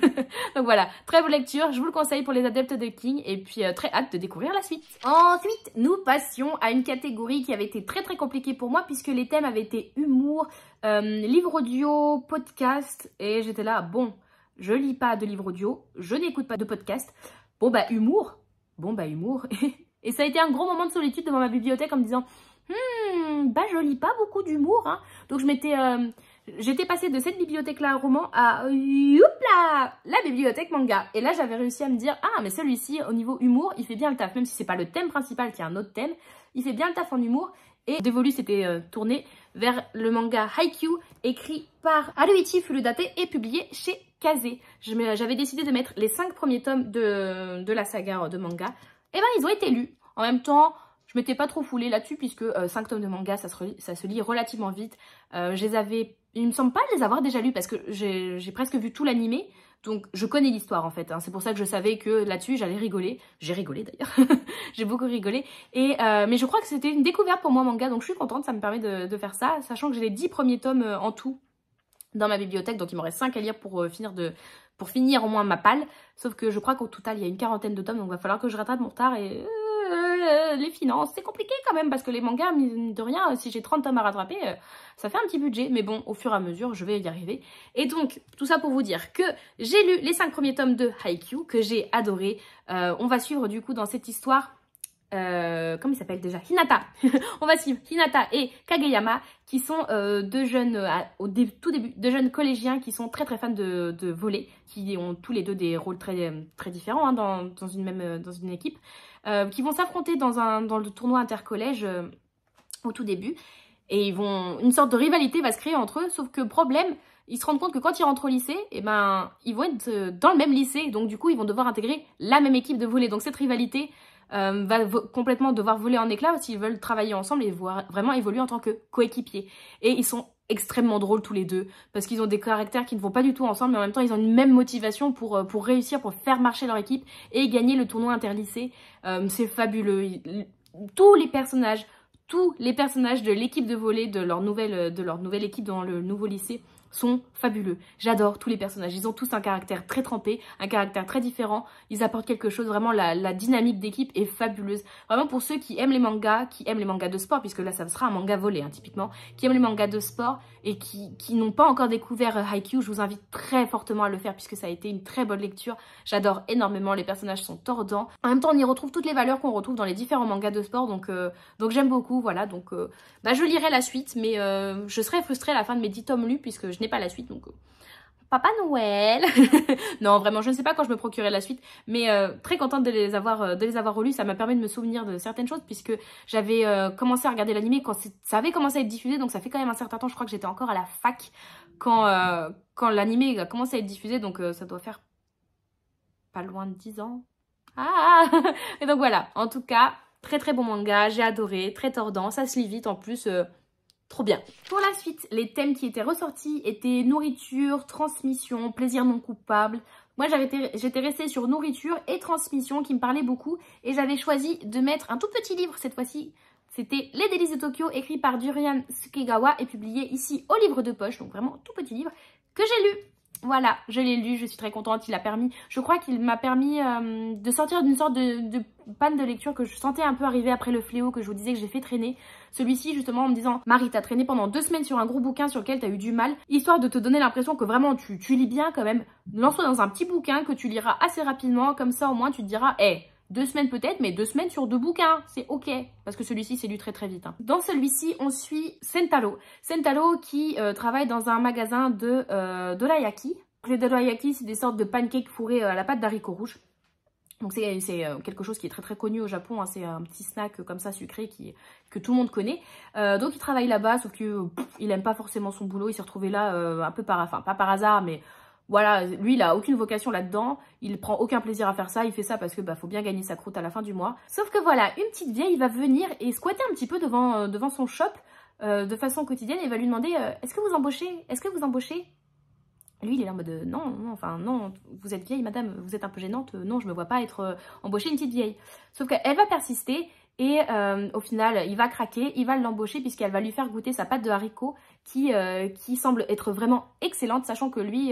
[SPEAKER 1] Donc voilà, très bonne lecture, je vous le conseille pour les adeptes de King et puis très hâte de découvrir la suite. Ensuite, nous passions à une catégorie qui avait été très compliquée pour moi puisque les thèmes avaient été humour, livre audio, podcast et j'étais là, bon, je lis pas de livre audio, je n'écoute pas de podcast, bon bah humour, et ça a été un gros moment de solitude devant ma bibliothèque en me disant, bah je lis pas beaucoup d'humour, hein. Donc j'étais passée de cette bibliothèque-là roman à la bibliothèque manga. Et là, j'avais réussi à me dire, ah, mais celui-ci, au niveau humour, il fait bien le taf. Même si c'est pas le thème principal, qui est un autre thème, il fait bien le taf en humour. Et Dévolu s'était tourné vers le manga Haikyuu, écrit par Haruichi Fuludate et publié chez Kazé. J'avais décidé de mettre les 5 premiers tomes de la saga de manga. Et ben, ils ont été lus. En même temps... Je m'étais pas trop foulée là-dessus puisque 5 tomes de manga, ça se lit relativement vite. Il me semble pas les avoir déjà lus parce que j'ai presque vu tout l'animé. Donc je connais l'histoire en fait, hein. C'est pour ça que je savais que là-dessus j'allais rigoler. J'ai rigolé d'ailleurs, j'ai beaucoup rigolé. Mais je crois que c'était une découverte pour moi manga, donc je suis contente, ça me permet de faire ça, sachant que j'ai les 10 premiers tomes en tout dans ma bibliothèque, donc il me reste 5 à lire pour finir au moins ma palle. Sauf que je crois qu'au total il y a une quarantaine de tomes, donc il va falloir que je rattrape mon retard et... les finances, c'est compliqué quand même parce que les mangas, mine de rien, si j'ai 30 tomes à rattraper, ça fait un petit budget, mais bon, au fur et à mesure, je vais y arriver. Et donc, tout ça pour vous dire que j'ai lu les 5 premiers tomes de Haikyuu, que j'ai adoré. On va suivre du coup dans cette histoire, comment il s'appelle déjà, Hinata. On va suivre Hinata et Kageyama, qui sont deux jeunes, tout début, deux jeunes collégiens qui sont très très fans de volley, qui ont tous les deux des rôles très, très différents hein, dans une équipe. Qui vont s'affronter dans le tournoi intercollège au tout début. Et une sorte de rivalité va se créer entre eux, sauf que problème, ils se rendent compte que quand ils rentrent au lycée, eh ben, ils vont être dans le même lycée, donc du coup, ils vont devoir intégrer la même équipe de volley. Donc cette rivalité va complètement devoir voler en éclats s'ils veulent travailler ensemble et vraiment évoluer en tant que coéquipiers. Et ils sont extrêmement drôles tous les deux, parce qu'ils ont des caractères qui ne vont pas du tout ensemble, mais en même temps ils ont une même motivation pour réussir, pour faire marcher leur équipe et gagner le tournoi interlycée. C'est fabuleux. Tous les personnages de l'équipe de volley de leur nouvelle équipe dans le nouveau lycée sont fabuleux. J'adore tous les personnages. Ils ont tous un caractère très trempé, un caractère très différent. Ils apportent quelque chose. Vraiment, la dynamique d'équipe est fabuleuse. Vraiment, pour ceux qui aiment les mangas de sport, puisque là, ça sera un manga volley, hein, typiquement, qui aiment les mangas de sport et qui n'ont pas encore découvert Haikyuu, je vous invite très fortement à le faire, puisque ça a été une très bonne lecture. J'adore énormément. Les personnages sont tordants. En même temps, on y retrouve toutes les valeurs qu'on retrouve dans les différents mangas de sport. Donc j'aime beaucoup. Voilà. Donc, je lirai la suite, mais je serai frustrée à la fin de mes 10 tomes lus, puisque je n'ai pas la suite, donc Papa Noël. Non, vraiment, je ne sais pas quand je me procurerai la suite, mais très contente de les avoir relus. Ça m'a permis de me souvenir de certaines choses, puisque j'avais commencé à regarder l'anime quand ça avait commencé à être diffusé, donc ça fait quand même un certain temps. Je crois que j'étais encore à la fac quand l'anime a commencé à être diffusé, donc ça doit faire pas loin de 10 ans. Ah. Et donc voilà, en tout cas, très très bon manga, j'ai adoré, très tordant, ça se lit vite en plus. Trop bien. Pour la suite, les thèmes qui étaient ressortis étaient nourriture, transmission, plaisir non coupable. Moi, j'étais restée sur nourriture et transmission qui me parlaient beaucoup. Et j'avais choisi de mettre un tout petit livre cette fois-ci. C'était Les délices de Tokyo, écrit par Durian Sukegawa et publié ici au livre de poche. Donc vraiment tout petit livre que j'ai lu. Voilà, je l'ai lu, je suis très contente, je crois qu'il m'a permis de sortir d'une sorte de panne de lecture que je sentais un peu arriver après le fléau que je vous disais que j'ai fait traîner. Celui-ci justement en me disant, Marie, t'as traîné pendant 2 semaines sur un gros bouquin sur lequel t'as eu du mal, histoire de te donner l'impression que vraiment tu lis bien quand même. Lance-toi dans un petit bouquin que tu liras assez rapidement, comme ça au moins tu te diras, 2 semaines peut-être, mais 2 semaines sur 2 bouquins, c'est ok. Parce que celui-ci, c'est lu très très vite. Hein. Dans celui-ci, on suit Sentaro. Sentaro qui travaille dans un magasin de dorayaki. Les dorayaki, c'est des sortes de pancakes fourrés à la pâte d'haricots rouges. Donc c'est quelque chose qui est très très connu au Japon. Hein. C'est un petit snack comme ça sucré que tout le monde connaît. Donc il travaille là-bas, sauf qu'il aime pas forcément son boulot. Il s'est retrouvé là un peu pas par hasard, mais... Voilà, lui, il a aucune vocation là-dedans, il prend aucun plaisir à faire ça, il fait ça parce que faut bien gagner sa croûte à la fin du mois. Sauf que voilà, une petite vieille va venir et squatter un petit peu devant son shop de façon quotidienne et va lui demander est-ce que vous embauchez? Est-ce que vous embauchez? Lui, il est là en mode non, vous êtes vieille madame, vous êtes un peu gênante, non, je me vois pas être embauchée une petite vieille. Sauf qu'elle va persister et au final, il va craquer, il va l'embaucher puisqu'elle va lui faire goûter sa pâte de haricots qui semble être vraiment excellente, sachant que lui,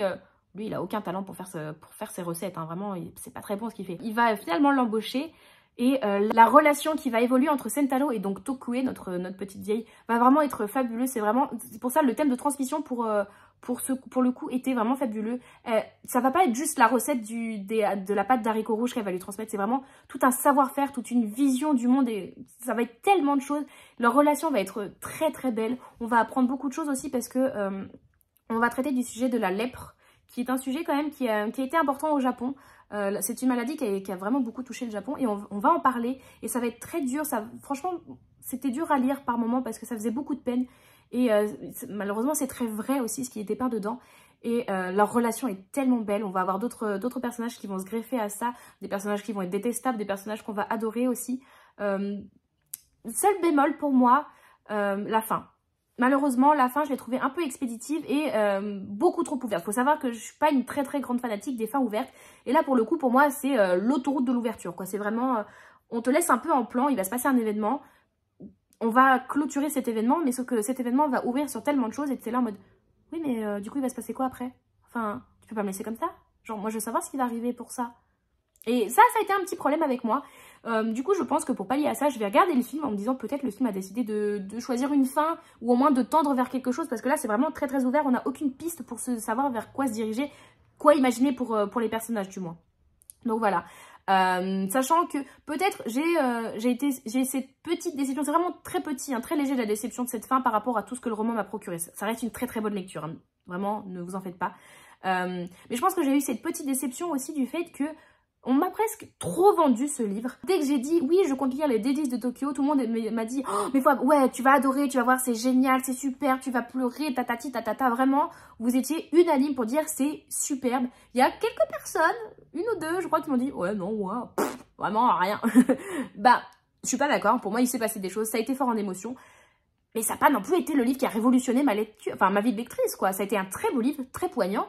[SPEAKER 1] il a aucun talent pour faire ses recettes, hein. Vraiment, c'est pas très bon ce qu'il fait. Il va finalement l'embaucher et la relation qui va évoluer entre Sentaro et donc Tokue, notre petite vieille, va vraiment être fabuleuse. C'est pour ça le thème de transmission pour le coup était vraiment fabuleux. Ça va pas être juste la recette de la pâte d'haricots rouges qu'elle va lui transmettre, c'est vraiment tout un savoir-faire, toute une vision du monde et ça va être tellement de choses. Leur relation va être très très belle. On va apprendre beaucoup de choses aussi parce que on va traiter du sujet de la lèpre, qui est un sujet quand même qui a été important au Japon. C'est une maladie qui a vraiment beaucoup touché le Japon et on va en parler et ça va être très dur. Franchement, c'était dur à lire par moments parce que ça faisait beaucoup de peine et malheureusement c'est très vrai aussi ce qui était peint dedans et leur relation est tellement belle. On va avoir d'autres personnages qui vont se greffer à ça, des personnages qui vont être détestables, des personnages qu'on va adorer aussi. Seul bémol pour moi, la fin. malheureusement, la fin, je l'ai trouvée un peu expéditive et beaucoup trop ouverte. Il faut savoir que je suis pas une très très grande fanatique des fins ouvertes. Et là, pour le coup, pour moi, c'est l'autoroute de l'ouverture, quoi. C'est vraiment, on te laisse un peu en plan, il va se passer un événement, on va clôturer cet événement, mais sauf que cet événement va ouvrir sur tellement de choses et tu es là en mode, oui, mais du coup, il va se passer quoi après? Enfin, tu peux pas me laisser comme ça? Genre, moi, je veux savoir ce qui va arriver pour ça. Et ça a été un petit problème avec moi. Du coup, je pense que pour pallier à ça, je vais regarder le film en me disant peut-être le film a décidé de choisir une fin ou au moins de tendre vers quelque chose parce que là, c'est vraiment très très ouvert. On n'a aucune piste pour savoir vers quoi se diriger, quoi imaginer pour les personnages du moins. Donc voilà. Sachant que peut-être j'ai cette petite déception, c'est vraiment très petit, hein, très léger la déception de cette fin par rapport à tout ce que le roman m'a procuré. Ça reste une très très bonne lecture, hein. Vraiment, ne vous en faites pas. Mais je pense que j'ai eu cette petite déception aussi du fait que on m'a presque trop vendu ce livre. Dès que j'ai dit oui, je compte lire les délices de Tokyo, tout le monde m'a dit oh, mais ouais, tu vas adorer, tu vas voir, c'est génial, c'est super, tu vas pleurer, tatati tatata. Vraiment, vous étiez unanime pour dire c'est superbe. Il y a quelques personnes, une ou deux, je crois, qui m'ont dit ouais, non, ouais, vraiment rien. Bah, je suis pas d'accord. Pour moi, il s'est passé des choses, ça a été fort en émotion. Mais ça n'a pas non plus été le livre qui a révolutionné ma lecture, enfin ma vie de lectrice, quoi. Ça a été un très beau livre, très poignant.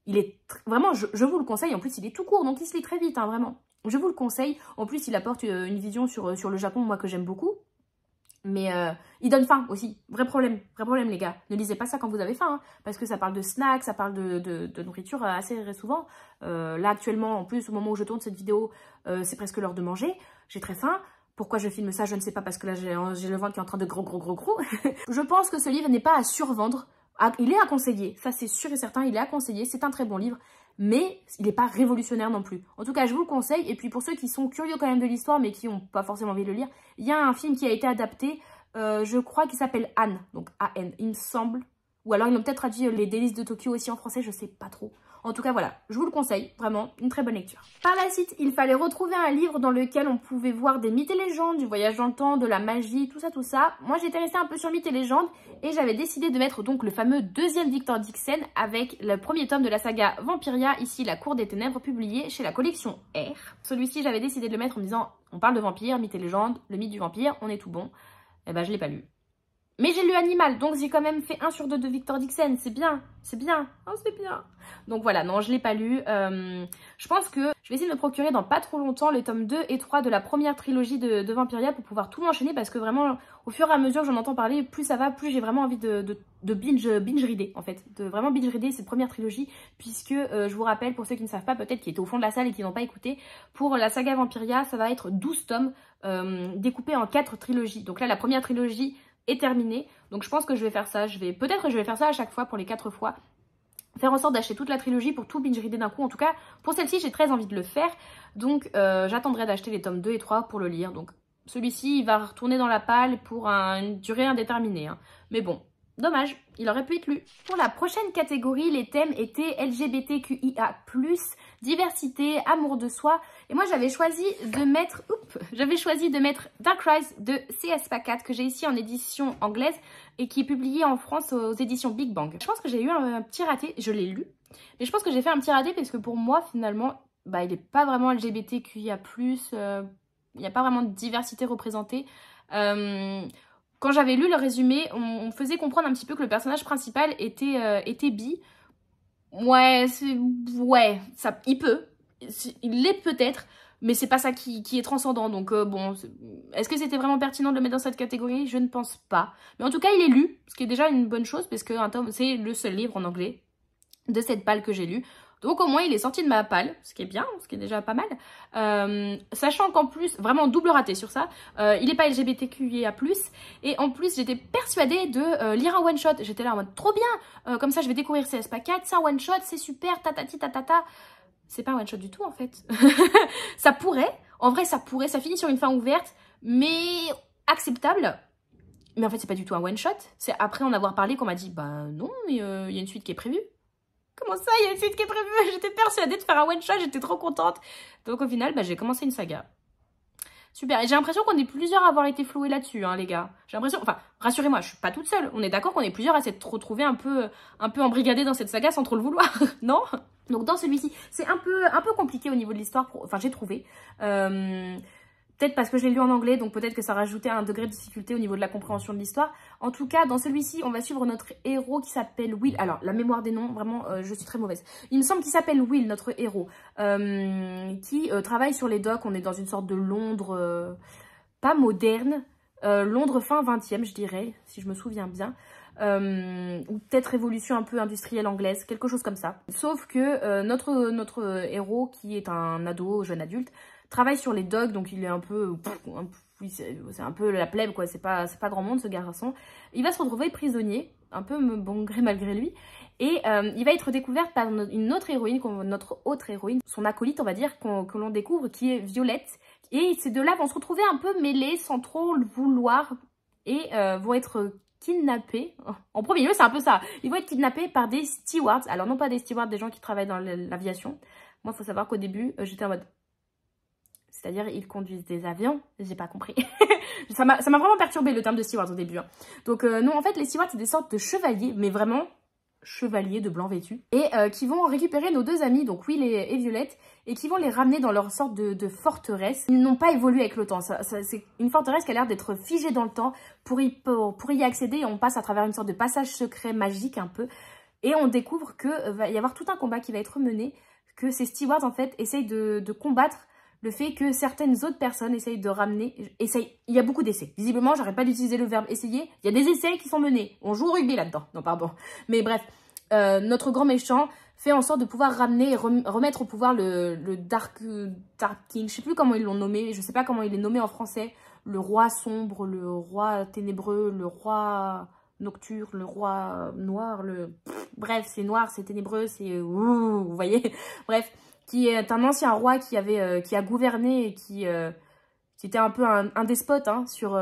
[SPEAKER 1] Il est vraiment, je vous le conseille. En plus, il est tout court, donc il se lit très vite, hein, vraiment. Je vous le conseille. En plus, il apporte une vision sur le Japon, moi, que j'aime beaucoup. Mais il donne faim aussi. Vrai problème, les gars. Ne lisez pas ça quand vous avez faim, hein, parce que ça parle de snacks, ça parle de nourriture assez souvent. Là, actuellement, en plus, au moment où je tourne cette vidéo, c'est presque l'heure de manger. J'ai très faim. Pourquoi je filme ça, je ne sais pas, parce que là, j'ai le ventre qui est en train de gros. Je pense que ce livre n'est pas à survendre. Il est à conseiller, ça c'est sûr et certain, il est à conseiller, c'est un très bon livre, mais il n'est pas révolutionnaire non plus. En tout cas, je vous le conseille, et puis pour ceux qui sont curieux quand même de l'histoire, mais qui n'ont pas forcément envie de le lire, il y a un film qui a été adapté, je crois qu'il s'appelle Anne, donc A-N, il me semble, ou alors ils ont peut-être traduit Les délices de Tokyo aussi en français, je sais pas trop. En tout cas, voilà, je vous le conseille, vraiment, une très bonne lecture. Par la suite, il fallait retrouver un livre dans lequel on pouvait voir des mythes et légendes, du voyage dans le temps, de la magie, tout ça, tout ça. Moi, j'étais restée un peu sur mythes et légendes et j'avais décidé de mettre donc le fameux deuxième Victor Dixon avec le premier tome de la saga Vampiria, ici La Cour des Ténèbres, publié chez la collection R. Celui-ci, j'avais décidé de le mettre en me disant, on parle de vampires, mythes et légendes, le mythe du vampire, on est tout bon. Eh ben, je l'ai pas lu. Mais j'ai lu Animal, donc j'ai quand même fait 1 sur 2 de Victor Dixon. C'est bien, c'est bien, oh, c'est bien. Donc voilà, non, je ne l'ai pas lu. Je pense que je vais essayer de me procurer dans pas trop longtemps les tomes 2 et 3 de la première trilogie de Vampiria pour pouvoir tout enchaîner parce que vraiment, au fur et à mesure que j'en entends parler, plus ça va, plus j'ai vraiment envie de binge reader en fait. De vraiment binge reader cette première trilogie puisque, je vous rappelle, pour ceux qui ne savent pas peut-être, qui étaient au fond de la salle et qui n'ont pas écouté, pour la saga Vampiria, ça va être 12 tomes découpés en 4 trilogies. Donc là, la première trilogie est terminée, donc je pense que je vais faire ça. Peut-être que je vais faire ça à chaque fois pour les 4 fois. Faire en sorte d'acheter toute la trilogie pour tout binge-reader d'un coup. En tout cas, pour celle-ci, j'ai très envie de le faire. Donc, j'attendrai d'acheter les tomes 2 et 3 pour le lire. Donc, celui-ci, il va retourner dans la palle pour une durée indéterminée, hein. Mais bon, dommage, il aurait pu être lu. Pour la prochaine catégorie, les thèmes étaient LGBTQIA+, diversité, amour de soi. Et moi, j'avais choisi de mettre Dark Rise de C.S. Pacat, que j'ai ici en édition anglaise et qui est publié en France aux éditions Big Bang. Je pense que j'ai eu un petit raté, je l'ai lu, mais je pense que j'ai fait un petit raté parce que pour moi, finalement, bah, il n'est pas vraiment LGBTQIA+, il n'y a pas vraiment de diversité représentée. Quand j'avais lu le résumé, on faisait comprendre un petit peu que le personnage principal était bi. Ouais, ça, il l'est peut-être, mais c'est pas ça qui est transcendant. Donc bon, est-ce que c'était vraiment pertinent de le mettre dans cette catégorie? Je ne pense pas. Mais en tout cas, il est lu, ce qui est déjà une bonne chose, parce que c'est le seul livre en anglais de cette palle que j'ai lu. Donc au moins il est sorti de ma palle, ce qui est bien, ce qui est déjà pas mal. Sachant qu'en plus, vraiment double raté sur ça, il n'est pas LGBTQIA+, et en plus j'étais persuadée de lire un one-shot. J'étais là en mode trop bien, comme ça je vais découvrir CS Pacat, c'est un one-shot, c'est super, tatati tatata. C'est pas un one-shot du tout en fait. Ça pourrait, en vrai ça pourrait, ça finit sur une fin ouverte, mais acceptable. Mais en fait c'est pas du tout un one-shot, c'est après en avoir parlé qu'on m'a dit bah non, mais il y a une suite qui est prévue. Comment ça, il y a une suite qui est prévue? J'étais persuadée de faire un one-shot, j'étais trop contente. Donc au final, bah, j'ai commencé une saga. Super, et j'ai l'impression qu'on est plusieurs à avoir été floués là-dessus, hein, les gars. J'ai l'impression, enfin, rassurez-moi, je suis pas toute seule. On est d'accord qu'on est plusieurs à s'être retrouvés un peu embrigadés dans cette saga sans trop le vouloir, non? Donc dans celui-ci, c'est un peu compliqué au niveau de l'histoire, enfin j'ai trouvé. Peut-être parce que je l'ai lu en anglais, donc peut-être que ça rajoutait un degré de difficulté au niveau de la compréhension de l'histoire. En tout cas, dans celui-ci, on va suivre notre héros qui s'appelle Will. Alors, la mémoire des noms, vraiment, je suis très mauvaise. Il me semble qu'il s'appelle Will, notre héros, qui travaille sur les docks. On est dans une sorte de Londres, pas moderne, Londres fin 20e, je dirais, si je me souviens bien. Ou peut-être révolution un peu industrielle anglaise, quelque chose comme ça. Sauf que notre héros, qui est un ado, jeune adulte, travaille sur les docks, donc il est un peu oui, c'est un peu la plèbe, quoi. C'est pas grand monde, ce garçon. Il va se retrouver prisonnier, un peu bon gré malgré lui, et il va être découvert par une autre héroïne, notre autre héroïne, son acolyte, on va dire, que l'on découvre, qui est Violette. Et ces deux-là vont se retrouver un peu mêlés, sans trop le vouloir, et vont être kidnappés. En premier lieu, c'est un peu ça. Ils vont être kidnappés par des stewards. Alors, non pas des stewards, des gens qui travaillent dans l'aviation. Moi, il faut savoir qu'au début, j'étais en mode... C'est-à-dire, ils conduisent des avions. J'ai pas compris. Ça m'a vraiment perturbé le terme de steward au début. Hein. Donc, non, en fait, les stewards, c'est des sortes de chevaliers, mais vraiment chevaliers de blanc vêtus. Et qui vont récupérer nos deux amis, donc Will et Violette, et qui vont les ramener dans leur sorte de forteresse. Ils n'ont pas évolué avec le temps. C'est une forteresse qui a l'air d'être figée dans le temps. Pour y accéder, on passe à travers une sorte de passage secret magique un peu. Et on découvre qu'il va y avoir tout un combat qui va être mené, que ces stewards, en fait, essayent de combattre le fait que certaines autres personnes essayent de ramener... Il y a beaucoup d'essais. Visiblement, j'arrête pas d'utiliser le verbe essayer. Il y a des essais qui sont menés. On joue au rugby là-dedans. Non, pardon. Mais bref, notre grand méchant fait en sorte de pouvoir ramener et remettre au pouvoir le Dark King. Je sais plus comment ils l'ont nommé. Je sais pas comment il est nommé en français. Le roi sombre, le roi ténébreux, le roi nocturne, le roi noir. Bref, c'est noir, c'est ténébreux, c'est... Vous voyez. Bref, qui est un ancien roi qui a gouverné et qui était un peu un despote hein, sur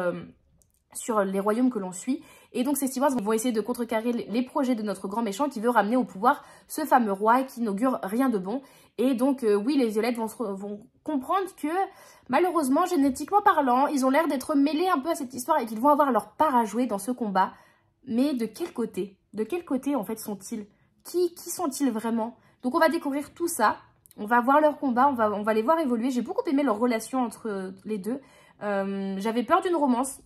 [SPEAKER 1] les royaumes que l'on suit. Et donc ces stewards vont essayer de contrecarrer les projets de notre grand méchant qui veut ramener au pouvoir ce fameux roi qui n'augure rien de bon. Et donc Will et Violette vont comprendre que malheureusement, génétiquement parlant, ils ont l'air d'être mêlés un peu à cette histoire et qu'ils vont avoir leur part à jouer dans ce combat. Mais de quel côté? De quel côté en fait sont-ils? Qui sont-ils vraiment? Donc on va découvrir tout ça. On va voir leur combat, on va les voir évoluer. J'ai beaucoup aimé leur relation entre les deux. J'avais peur d'une romance,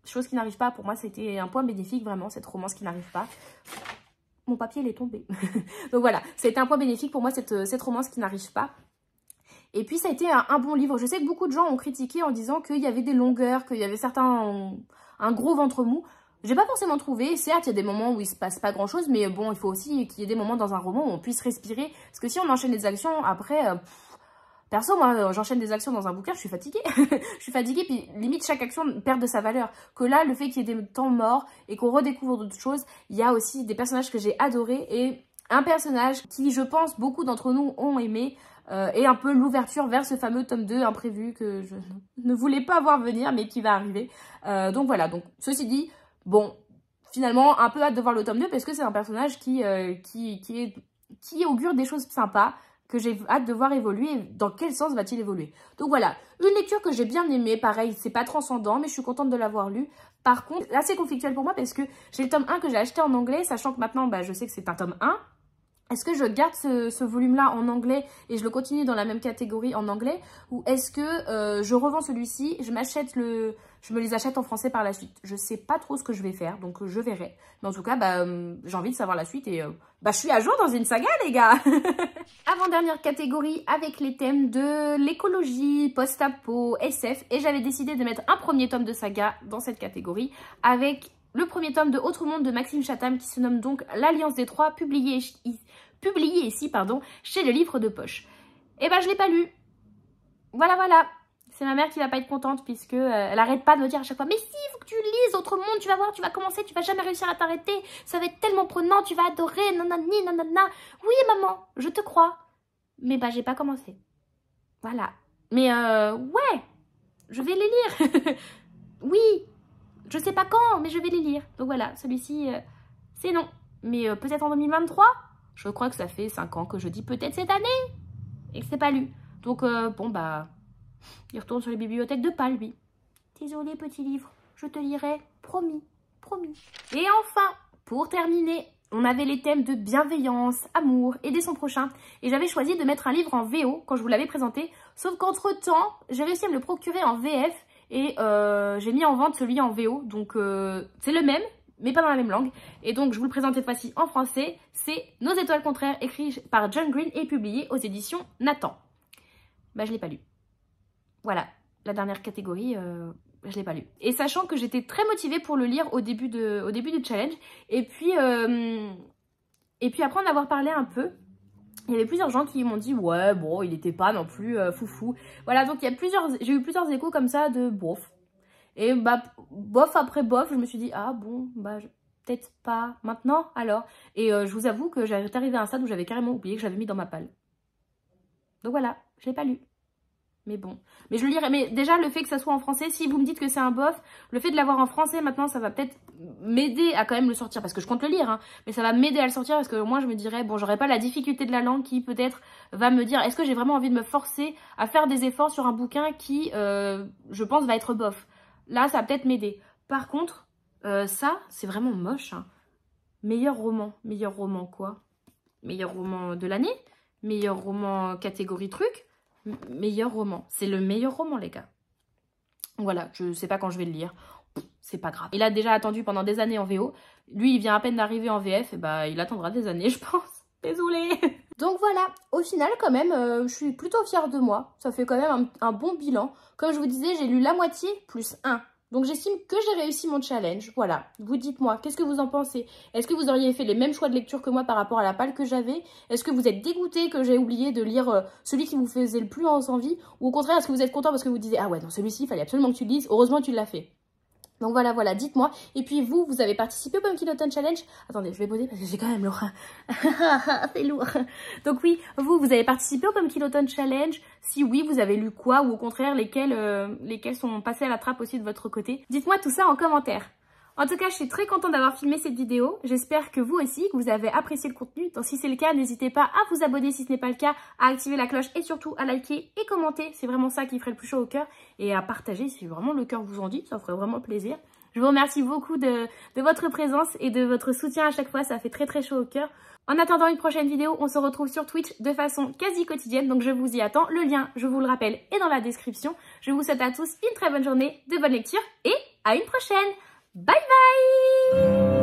[SPEAKER 1] chose qui n'arrive pas. Pour moi, c'était un point bénéfique, vraiment, cette romance qui n'arrive pas. Mon papier, il est tombé. Donc voilà, c'était un point bénéfique pour moi, cette romance qui n'arrive pas. Et puis, ça a été un bon livre. Je sais que beaucoup de gens ont critiqué en disant qu'il y avait des longueurs, qu'il y avait certains... un gros ventre mou. J'ai pas forcément trouvé, certes il y a des moments où il se passe pas grand chose, mais bon il faut aussi qu'il y ait des moments dans un roman où on puisse respirer, parce que si on enchaîne des actions, après, perso moi j'enchaîne des actions dans un bouquin, je suis fatiguée, je suis fatiguée, puis limite chaque action perd de sa valeur, que là le fait qu'il y ait des temps morts et qu'on redécouvre d'autres choses, il y a aussi des personnages que j'ai adorés, et un personnage qui je pense beaucoup d'entre nous ont aimé, et un peu l'ouverture vers ce fameux tome 2 imprévu que je ne voulais pas voir venir, mais qui va arriver, donc voilà, donc ceci dit, bon, finalement, un peu hâte de voir le tome 2 parce que c'est un personnage qui augure des choses sympas, que j'ai hâte de voir évoluer. Dans quel sens va-t-il évoluer? Donc voilà, une lecture que j'ai bien aimée. Pareil, c'est pas transcendant, mais je suis contente de l'avoir lu. Par contre, assez conflictuel pour moi parce que j'ai le tome 1 que j'ai acheté en anglais, sachant que maintenant, bah, je sais que c'est un tome 1. Est-ce que je garde ce volume-là en anglais et je le continue dans la même catégorie en anglais? Ou est-ce que je revends celui-ci, je me les achète en français par la suite? Je sais pas trop ce que je vais faire, donc je verrai. Mais en tout cas, bah, j'ai envie de savoir la suite et bah, je suis à jour dans une saga, les gars. Avant-dernière catégorie avec les thèmes de l'écologie, post-apo, SF. Et j'avais décidé de mettre un premier tome de saga dans cette catégorie avec... le premier tome de Autre Monde de Maxime Chatham qui se nomme donc L'Alliance des Trois, publié ici chez le Livre de Poche. Et ben je l'ai pas lu. Voilà. C'est ma mère qui va pas être contente puisque elle arrête pas de me dire à chaque fois mais si, il faut que tu lises Autre Monde, tu vas voir, tu vas commencer, tu vas jamais réussir à t'arrêter, ça va être tellement prenant, tu vas adorer, nanani, nanana. Oui maman, je te crois. Mais bah j'ai pas commencé. Voilà. Mais ouais, je vais les lire. Oui. Je sais pas quand, mais je vais les lire. Donc voilà, celui-ci, c'est non. Mais peut-être en 2023. Je crois que ça fait 5 ans que je dis peut-être cette année. Et que c'est pas lu. Donc bon bah, il retourne sur les bibliothèques de pas lui. Désolé petit livre, je te lirai, promis, promis. Et enfin, pour terminer, On avait les thèmes de bienveillance, amour, aider son prochain. Et j'avais choisi de mettre un livre en VO quand je vous l'avais présenté. Sauf qu'entre-temps, j'ai réussi à me le procurer en VF. Et j'ai mis en vente celui en VO. Donc c'est le même, mais pas dans la même langue. Et donc je vous le présente cette fois-ci en français. C'est Nos étoiles contraires, écrit par John Green et publié aux éditions Nathan. Bah je l'ai pas lu. Voilà, la dernière catégorie, je l'ai pas lu. Et sachant que j'étais très motivée pour le lire au début du challenge. Et puis après en avoir parlé un peu, il y avait plusieurs gens qui m'ont dit ouais bon il n'était pas non plus foufou. Voilà, donc j'ai eu plusieurs échos comme ça de bof. Et bah bof après bof, je me suis dit ah bon bah peut-être pas maintenant alors. Et je vous avoue que j'étais arrivée à un stade où j'avais carrément oublié que j'avais mis dans ma palle. Donc voilà, je l'ai pas lu. Mais bon, mais je le lirai. Mais déjà, le fait que ça soit en français, si vous me dites que c'est un bof, le fait de l'avoir en français maintenant, ça va peut-être m'aider à quand même le sortir. Parce que je compte le lire, hein, mais ça va m'aider à le sortir parce que moi, je me dirais, bon, j'aurais pas la difficulté de la langue qui peut-être va me dire, est-ce que j'ai vraiment envie de me forcer à faire des efforts sur un bouquin qui, je pense, va être bof. Là, ça va peut-être m'aider. Par contre, ça, c'est vraiment moche. Hein. Meilleur roman quoi? Meilleur roman de l'année? Meilleur roman catégorie truc? Meilleur roman. C'est le meilleur roman, les gars. Voilà, je sais pas quand je vais le lire. C'est pas grave. Il a déjà attendu pendant des années en VO. Lui, il vient à peine d'arriver en VF. Et bah, il attendra des années, je pense. Désolée. Donc voilà, au final, quand même, je suis plutôt fière de moi. Ça fait quand même un bon bilan. Comme je vous disais, j'ai lu la moitié plus 1. Donc j'estime que j'ai réussi mon challenge. Voilà, vous dites-moi, qu'est-ce que vous en pensez? Est-ce que vous auriez fait les mêmes choix de lecture que moi par rapport à la palle que j'avais? Est-ce que vous êtes dégoûté que j'ai oublié de lire celui qui vous faisait le plus envie? Ou au contraire, est-ce que vous êtes content parce que vous disiez ah ouais, non, celui-ci, il fallait absolument que tu le lises, heureusement tu l'as fait. Donc voilà, dites-moi. Et puis vous avez participé au Pumpkin Autumn Challenge. Attendez, je vais poser parce que j'ai quand même lourd. C'est lourd. Donc oui, vous avez participé au Pumpkin Autumn Challenge. Si oui, vous avez lu quoi ou au contraire, lesquels sont passés à la trappe aussi de votre côté. Dites-moi tout ça en commentaire. En tout cas, je suis très contente d'avoir filmé cette vidéo. J'espère que vous aussi, que vous avez apprécié le contenu. Donc si c'est le cas, n'hésitez pas à vous abonner si ce n'est pas le cas, à activer la cloche et surtout à liker et commenter. C'est vraiment ça qui ferait le plus chaud au cœur. Et à partager si vraiment le cœur vous en dit, ça ferait vraiment plaisir. Je vous remercie beaucoup de votre présence et de votre soutien à chaque fois. Ça fait très très chaud au cœur. En attendant une prochaine vidéo, on se retrouve sur Twitch de façon quasi quotidienne. Donc je vous y attends. Le lien, je vous le rappelle, est dans la description. Je vous souhaite à tous une très bonne journée, de bonne lecture et à une prochaine. Bye bye!